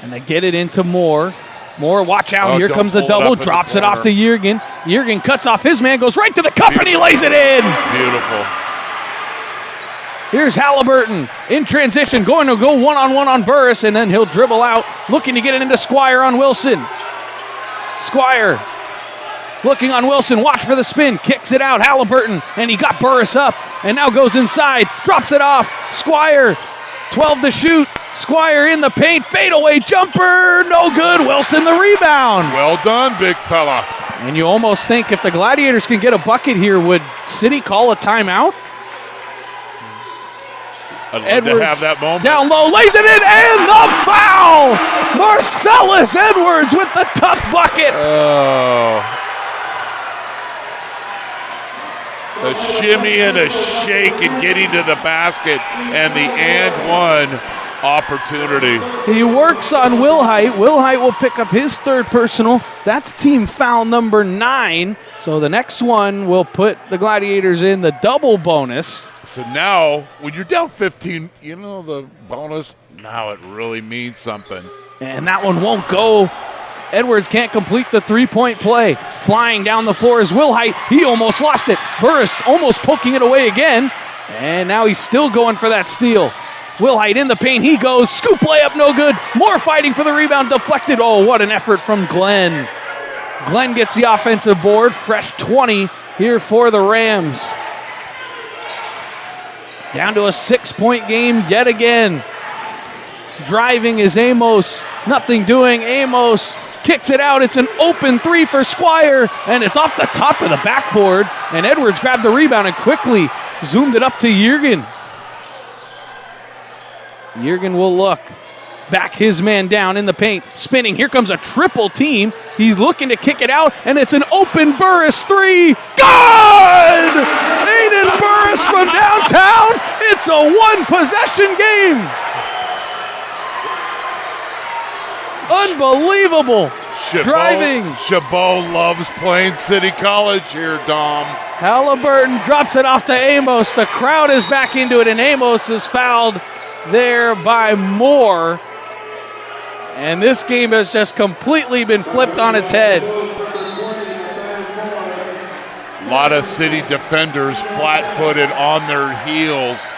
And they get it into Moore. Moore, watch out. Here comes the double. Drops it off to Juergen. Juergen cuts off his man, goes right to the cup, and he lays it in. Beautiful. Here's Halliburton in transition, going to go one-on-one on Burris, and then he'll dribble out, looking to get it into Squire on Wilson. Squire looking on Wilson, watch for the spin, kicks it out, Halliburton, and he got Burris up, and now goes inside, drops it off. Squire, 12 to shoot. Squire in the paint, fadeaway jumper, no good. Wilson the rebound. Well done, big fella. And you almost think if the Gladiators can get a bucket here, would City call a timeout? I'd love Edwards to have that moment. down low, lays it in, and the foul! Marcellus Edwards with the tough bucket. Oh. A shimmy and a shake and getting to the basket, and the and one opportunity. He works on Wilhite. Wilhite will pick up his third personal. That's team foul number 9. So the next one will put the Gladiators in the double bonus. So now, when you're down 15, you know the bonus, now it really means something. And that one won't go. Edwards can't complete the three-point play. Flying down the floor is Wilhite. He almost lost it. Burris almost poking it away again. And now he's still going for that steal. Wilhite in the paint. He goes. Scoop layup, no good. More fighting for the rebound. Deflected. Oh, what an effort from Glenn. Glenn gets the offensive board. Fresh 20 here for the Rams. Down to a 6-point game yet again. Driving is Amos. Nothing doing. Amos kicks it out. It's an open three for Squire, and it's off the top of the backboard. And Edwards grabbed the rebound and quickly zoomed it up to Jürgen. Jürgen will look. Back his man down in the paint. Spinning. Here comes a triple team. He's looking to kick it out, and it's an open Burris three. Good! Aiden Burris from downtown. It's a one-possession game. Unbelievable. Driving. Chabot loves playing City College here, Dom. Halliburton drops it off to Amos. The crowd is back into it, and Amos is fouled there by Moore. And this game has just completely been flipped on its head. A lot of City defenders flat-footed on their heels.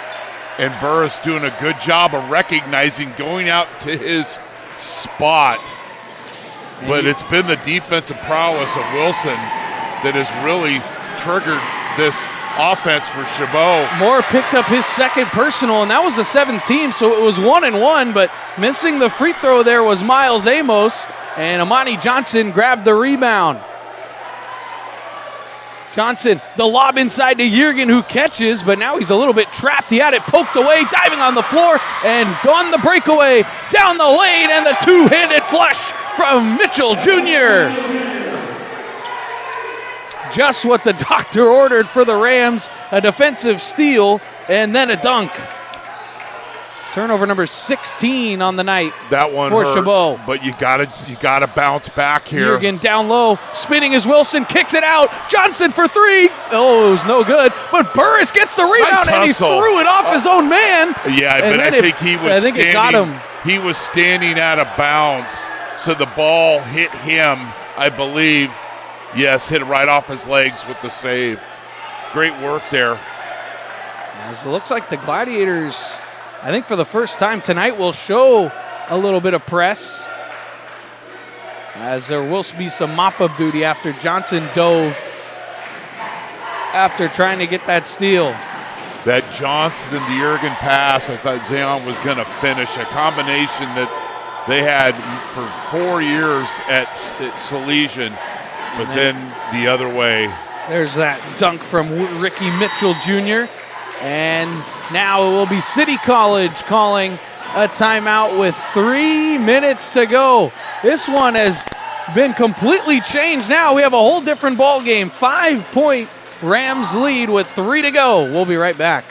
And Burris doing a good job of recognizing, going out to his spot. But it's been the defensive prowess of Wilson that has really triggered this offense for Chabot. Moore picked up his second personal, and that was the 17th, so it was 1-1, but missing the free throw there was Miles Amos, and Amani Johnson grabbed the rebound. Johnson, the lob inside to Jürgen, who catches, but now he's a little bit trapped. He had it poked away, diving on the floor, and on the breakaway, down the lane, and the two-handed flush from Mitchell Jr. Just what the doctor ordered for the Rams, a defensive steal, and then a dunk. Turnover number 16 on the night. That one for hurt, Chabot. But you gotta bounce back here. Jürgen down low, spinning as Wilson kicks it out. Johnson for three. Oh, it was no good. But Burris gets the rebound, and he threw it off his own man. Yeah, but I think he was. I think it got him. He was standing out of bounds, so the ball hit him. I believe. Yes, hit it right off his legs with the save. Great work there. As it looks like the Gladiators, I think for the first time tonight, will show a little bit of press, as there will be some mop-up duty after Johnson dove after trying to get that steal. That Johnson and the Jürgen pass, I thought Zion was going to finish. A combination that they had for 4 years at Salesian, but then the other way. There's that dunk from Ricky Mitchell Jr., and now it will be City College calling a timeout with 3 minutes to go. This one has been completely changed now. We have a whole different ball game. 5-point Rams lead with 3 to go. We'll be right back.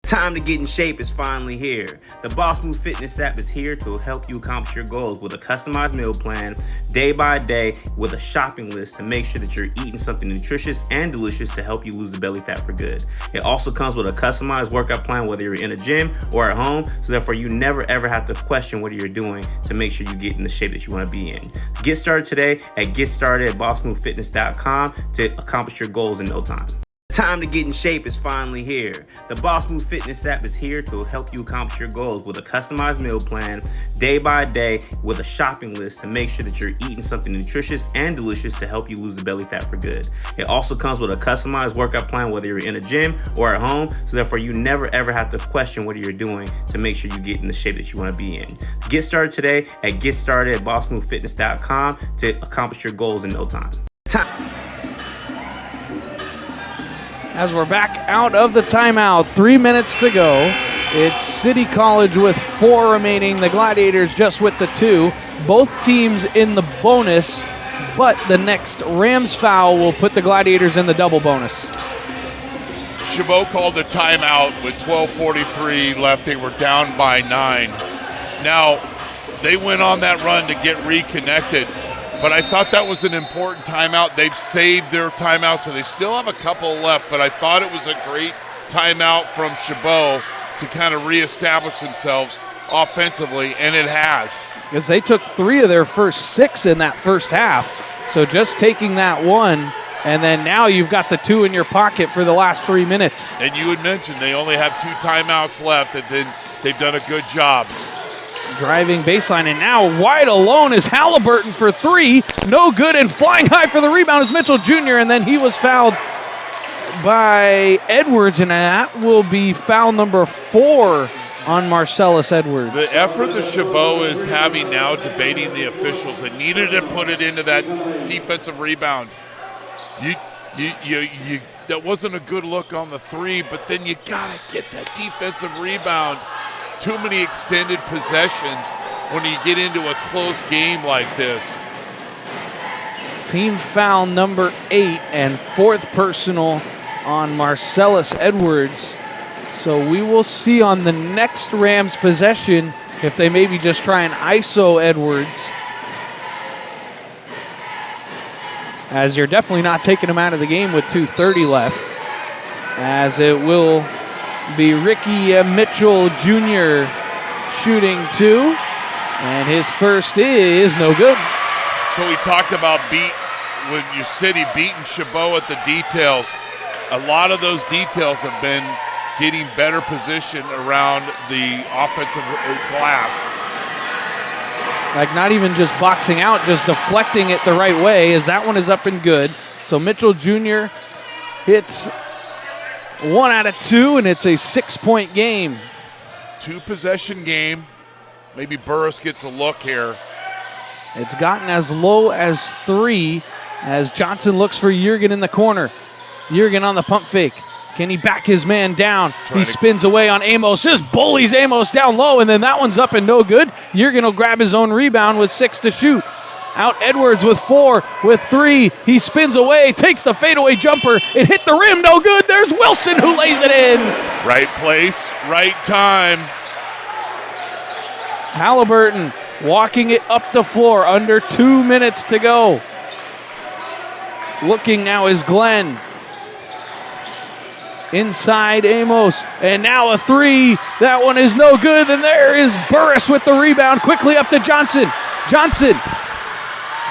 Time to get in shape is finally here. The Boss Move Fitness app is here to help you accomplish your goals with a customized meal plan, day by day, with a shopping list to make sure that you're eating something nutritious and delicious to help you lose the belly fat for good. It also comes with a customized workout plan, whether you're in a gym or at home, so therefore you never ever have to question what you're doing to make sure you get in the shape that you want to be in. Get started today at GetStartedAtBossMoveFitness.com to accomplish your goals in no time. Time to get in shape is finally here. The Boss Move Fitness app is here to help you accomplish your goals with a customized meal plan, day by day, with a shopping list to make sure that you're eating something nutritious and delicious to help you lose the belly fat for good. It also comes with a customized workout plan, whether you're in a gym or at home, so therefore you never ever have to question what you're doing to make sure you get in the shape that you want to be in. Get started today at GetStartedAtBossMoveFitness.com to accomplish your goals in no time. As we're back out of the timeout, 3 minutes to go. It's City College with 4 remaining. The Gladiators just with the 2. Both teams in the bonus but the next Rams foul will put the Gladiators in the double bonus. Chabot called a timeout with 12:43 left. They were down by 9. Now, they went on that run to get reconnected, but I thought that was an important timeout. They've saved their timeout, so they still have a couple left, but I thought it was a great timeout from Chabot to kind of reestablish themselves offensively, and it has. Because they took 3 of their first 6 in that first half, so just taking that one, and then now you've got the 2 in your pocket for the last 3 minutes. And you had mentioned they only have 2 timeouts left, and then they've done a good job. Driving baseline, and now wide alone is Halliburton for 3. No good, and flying high for the rebound is Mitchell Jr., and then he was fouled by Edwards, and that will be foul number 4 on Marcellus Edwards. The effort that Chabot is having now debating the officials, they needed to put it into that defensive rebound. That wasn't a good look on the 3, but then you gotta get that defensive rebound. Too many extended possessions when you get into a close game like this. Team foul number 8 and 4th personal on Marcellus Edwards. So we will see on the next Rams possession if they maybe just try and ISO Edwards, as you're definitely not taking him out of the game with 2:30 left, as it will be Ricky Mitchell Jr. shooting 2, and his first is no good. So we talked about when your city beating Chabot at the details. A lot of those details have been getting better position around the offensive glass. Like not even just boxing out, just deflecting it the right way, as that one is up and good. So Mitchell Jr. hits 1 out of 2, and it's a 6-point game. 2-possession game. Maybe Burris gets a look here. It's gotten as low as 3 as Johnson looks for Juergen in the corner. Juergen on the pump fake. Can he back his man down? He spins away on Amos, just bullies Amos down low, and then that one's up and no good. Juergen will grab his own rebound with 6 to shoot. Out Edwards with 4, with 3. He spins away, takes the fadeaway jumper. It hit the rim, no good. There's Wilson who lays it in. Right place, right time. Halliburton walking it up the floor, under 2 minutes to go. Looking now is Glenn. Inside Amos, and now a 3. That one is no good. And there is Burris with the rebound, quickly up to Johnson. Johnson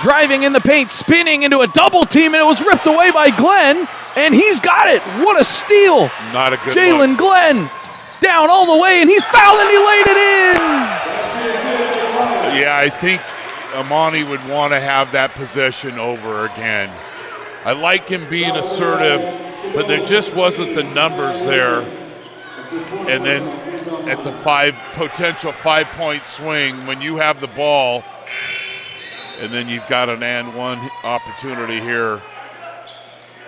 driving in the paint, spinning into a double team, and it was ripped away by Glenn, and he's got it. What a steal. Not a good Jalen Glenn down all the way, and he's fouled, and he laid it in. Yeah, I think Amani would want to have that possession over again. I like him being assertive, but there just wasn't the numbers there. And then it's a potential 5-point swing when you have the ball, and then you've got an and one opportunity here.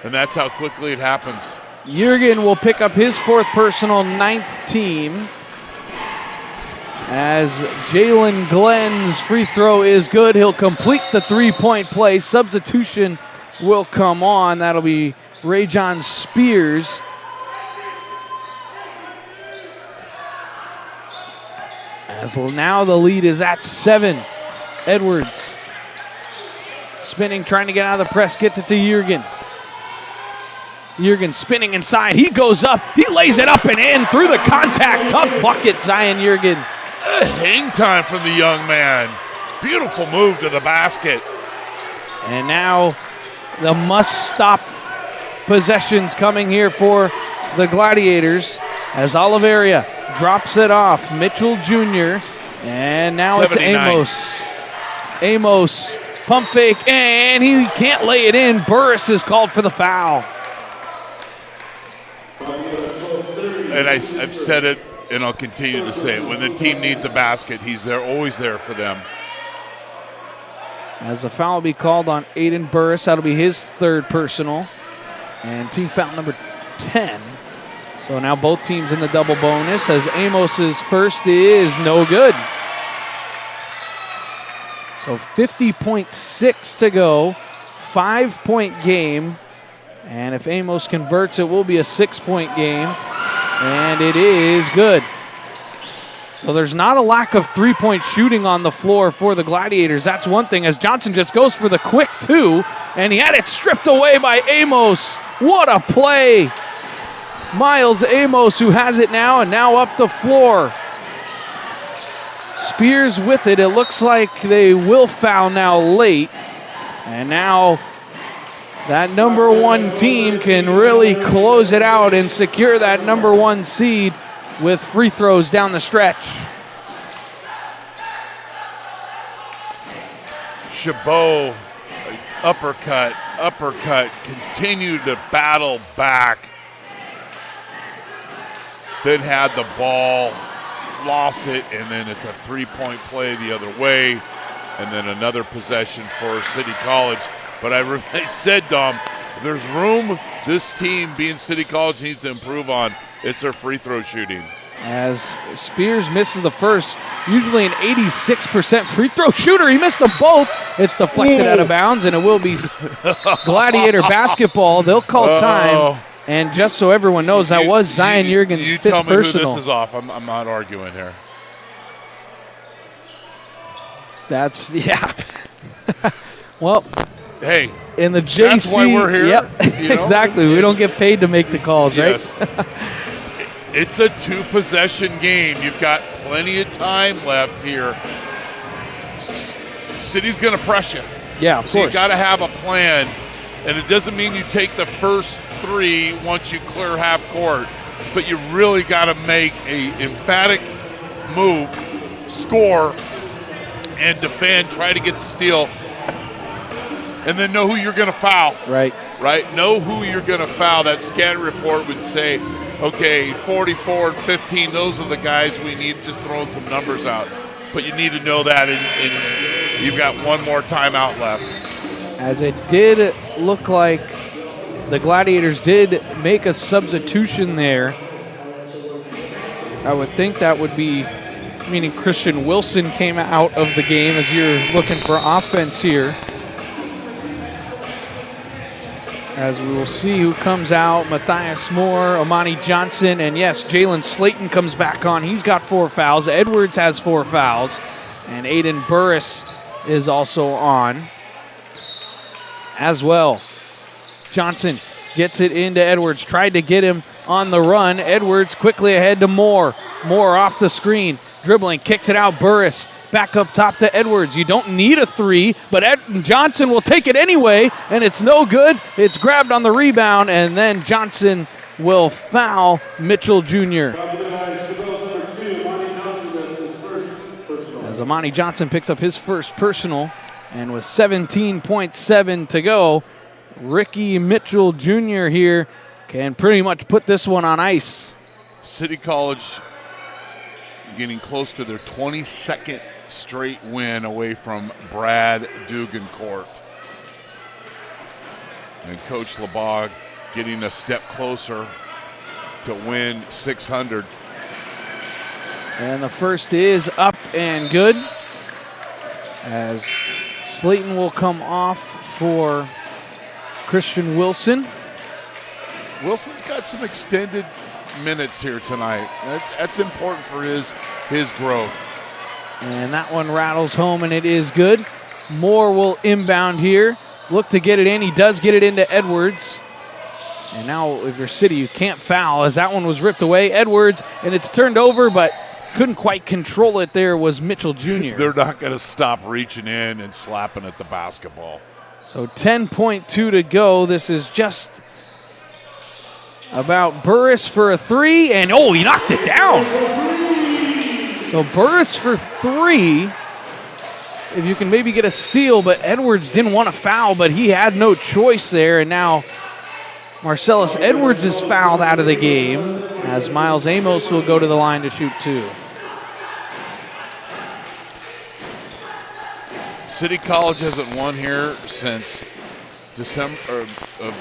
And that's how quickly it happens. Juergen will pick up his 4th personal, 9th team, as Jalen Glenn's free throw is good. He'll complete the 3-point play. Substitution will come on. That'll be Rajon Spears. As now the lead is at 7. Edwards spinning, trying to get out of the press, gets it to Juergen. Juergen spinning inside. He goes up. He lays it up and in through the contact. Tough bucket, Zion Juergen. Hang time from the young man. Beautiful move to the basket. And now the must-stop possessions coming here for the Gladiators as Oliveria drops it off. Mitchell Jr. And now 79. It's Amos. Amos, pump fake, and he can't lay it in. Burris is called for the foul. And I've said it, and I'll continue to say it. When the team needs a basket, he's there, always there for them. As the foul will be called on Aiden Burris, that'll be his 3rd personal. And team foul number 10. So now both teams in the double bonus, as Amos's first is no good. So 50.6 to go, 5-point game. And if Amos converts, it will be a 6-point game. And it is good. So there's not a lack of three-point shooting on the floor for the Gladiators. That's one thing, as Johnson just goes for the quick two, and he had it stripped away by Amos. What a play. Miles Amos, who has it now, and now up the floor. Spears with it. It looks like they will foul now late. And now that number one team can really close it out and secure that number one seed with free throws down the stretch. Chabot, uppercut, continued to battle back. Then had the ball, lost it, and then it's a three-point play the other way, and then another possession for City College. But I said, Dom, if there's room this team, being City College, needs to improve on, it's their free throw shooting. As Spears misses the first, usually an 86% free throw shooter. He missed them both. It's deflected out of bounds, and it will be Gladiator basketball. They'll call time. And just so everyone knows, that was Zion Jurgens' fifth personal. You tell me who this is off. I'm not arguing here. That's, yeah. Well, hey, in the JC, that's why we're here. Yep, you know? Exactly. We don't get paid to make the calls, yes. Right? It's a two-possession game. You've got plenty of time left here. City's going to press you. Yeah, of course. You got to have a plan, and it doesn't mean you take the first three once you clear half court, but you really got to make a emphatic move, score, and defend, try to get the steal, and then know who you're going to foul. Right. Know who you're going to foul. That scan report would say, okay, 44 and 15, those are the guys we need, just throwing some numbers out. But you need to know that, and you've got one more timeout left. As it did look like the Gladiators did make a substitution there. I would think that would be meaning Christian Wilson came out of the game as you're looking for offense here. As we will see who comes out, Matthias Moore, Amani Johnson, and yes, Jalen Slayton comes back on. He's got 4 fouls. Edwards has 4 fouls. And Aiden Burris is also on as well. Johnson gets it into Edwards, tried to get him on the run. Edwards quickly ahead to Moore. Moore off the screen, dribbling, kicks it out. Burris back up top to Edwards. You don't need a three, but Johnson will take it anyway, and it's no good. It's grabbed on the rebound, and then Johnson will foul Mitchell Jr. As Amani Johnson picks up his first personal, and with 17.7 to go, Ricky Mitchell Jr. here can pretty much put this one on ice. City College getting close to their 22nd straight win away from Brad Dugan Court. And Coach LeBog getting a step closer to win 600. And the first is up and good, as Slayton will come off for Christian Wilson. Wilson's got some extended minutes here tonight. That's important for his growth. And that one rattles home, and it is good. Moore will inbound here. Look to get it in. He does get it into Edwards. And now if you're City, you can't foul, as that one was ripped away. Edwards, and it's turned over, but couldn't quite control it there was Mitchell Jr. They're not going to stop reaching in and slapping at the basketball. So 10.2 to go. This is just about Burris for a three, and oh, he knocked it down. So Burris for 3. If you can maybe get a steal, but Edwards didn't want to foul, but he had no choice there, and now Marcellus Edwards is fouled out of the game, as Miles Amos will go to the line to shoot 2. City College hasn't won here since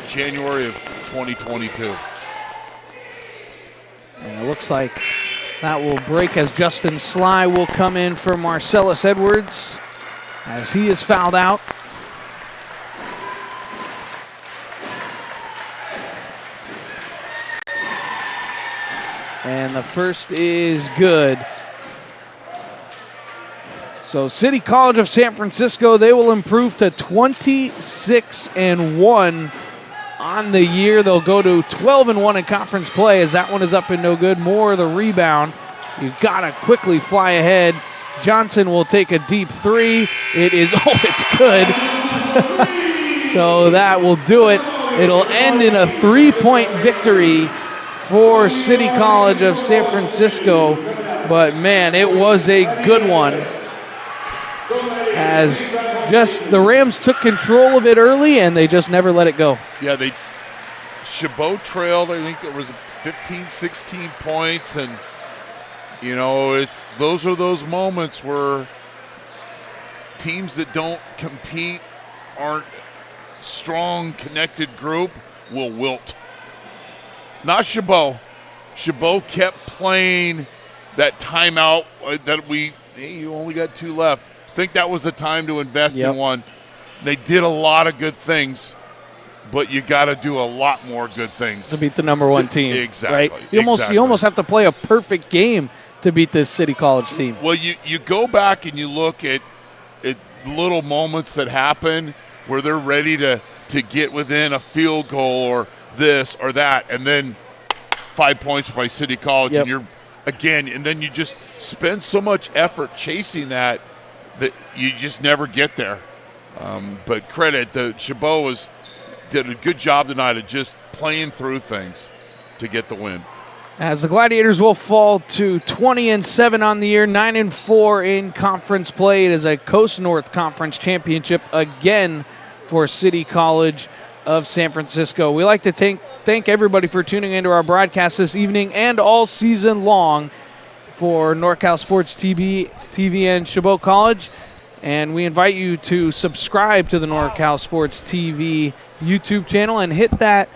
January of 2022. And it looks like that will break as Justin Sly will come in for Marcellus Edwards. as he is fouled out. And the first is good. So City College of San Francisco, they will improve to 26-1 on the year. They'll go to 12-1 in conference play as that one is up and no good. Moore the rebound. You've got to quickly fly ahead. Johnson will take a deep three. It is, it's good. So that will do it. It'll end in a 3-point victory for City College of San Francisco. But man, it was a good one, as just the Rams took control of it early and they just never let it go. Yeah, Chabot trailed, I think there was 15, 16 points, and you know, those are those moments where teams that don't compete, aren't strong, connected group, will wilt. Not Chabot. Chabot kept playing that timeout that you only got 2 left. I think that was the time to invest in one. They did a lot of good things, but you got to do a lot more good things to beat the number 1 team. Exactly. Right? You almost have to play a perfect game to beat this City College team. Well, you go back and you look at little moments that happen where they're ready to get within a field goal or this or that, and then 5 points by City College, and you're again, and then you just spend so much effort chasing that you just never get there. But credit, Chabot did a good job tonight of just playing through things to get the win. As the Gladiators will fall to 20-7 on the year, 9-4 in conference play. It is a Coast North Conference championship again for City College of San Francisco. We like to thank everybody for tuning into our broadcast this evening and all season long for NorCal Sports TV and Chabot College. And we invite you to subscribe to the NorCal Sports TV YouTube channel and hit that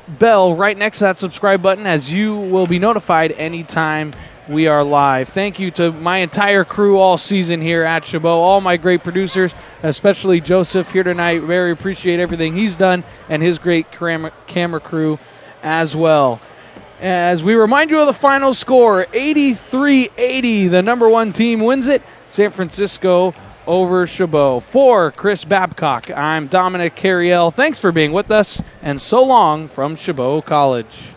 bell right next to that subscribe button, as you will be notified anytime we are live. Thank you to my entire crew all season here at Chabot, all my great producers, especially Joseph here tonight. Very appreciate everything he's done, and his great camera crew as well. As we remind you of the final score, 83-80, the number 1 team wins it, San Francisco over Chabot. For Chris Babcock, I'm Dominic Carriel. Thanks for being with us, and so long from Chabot College.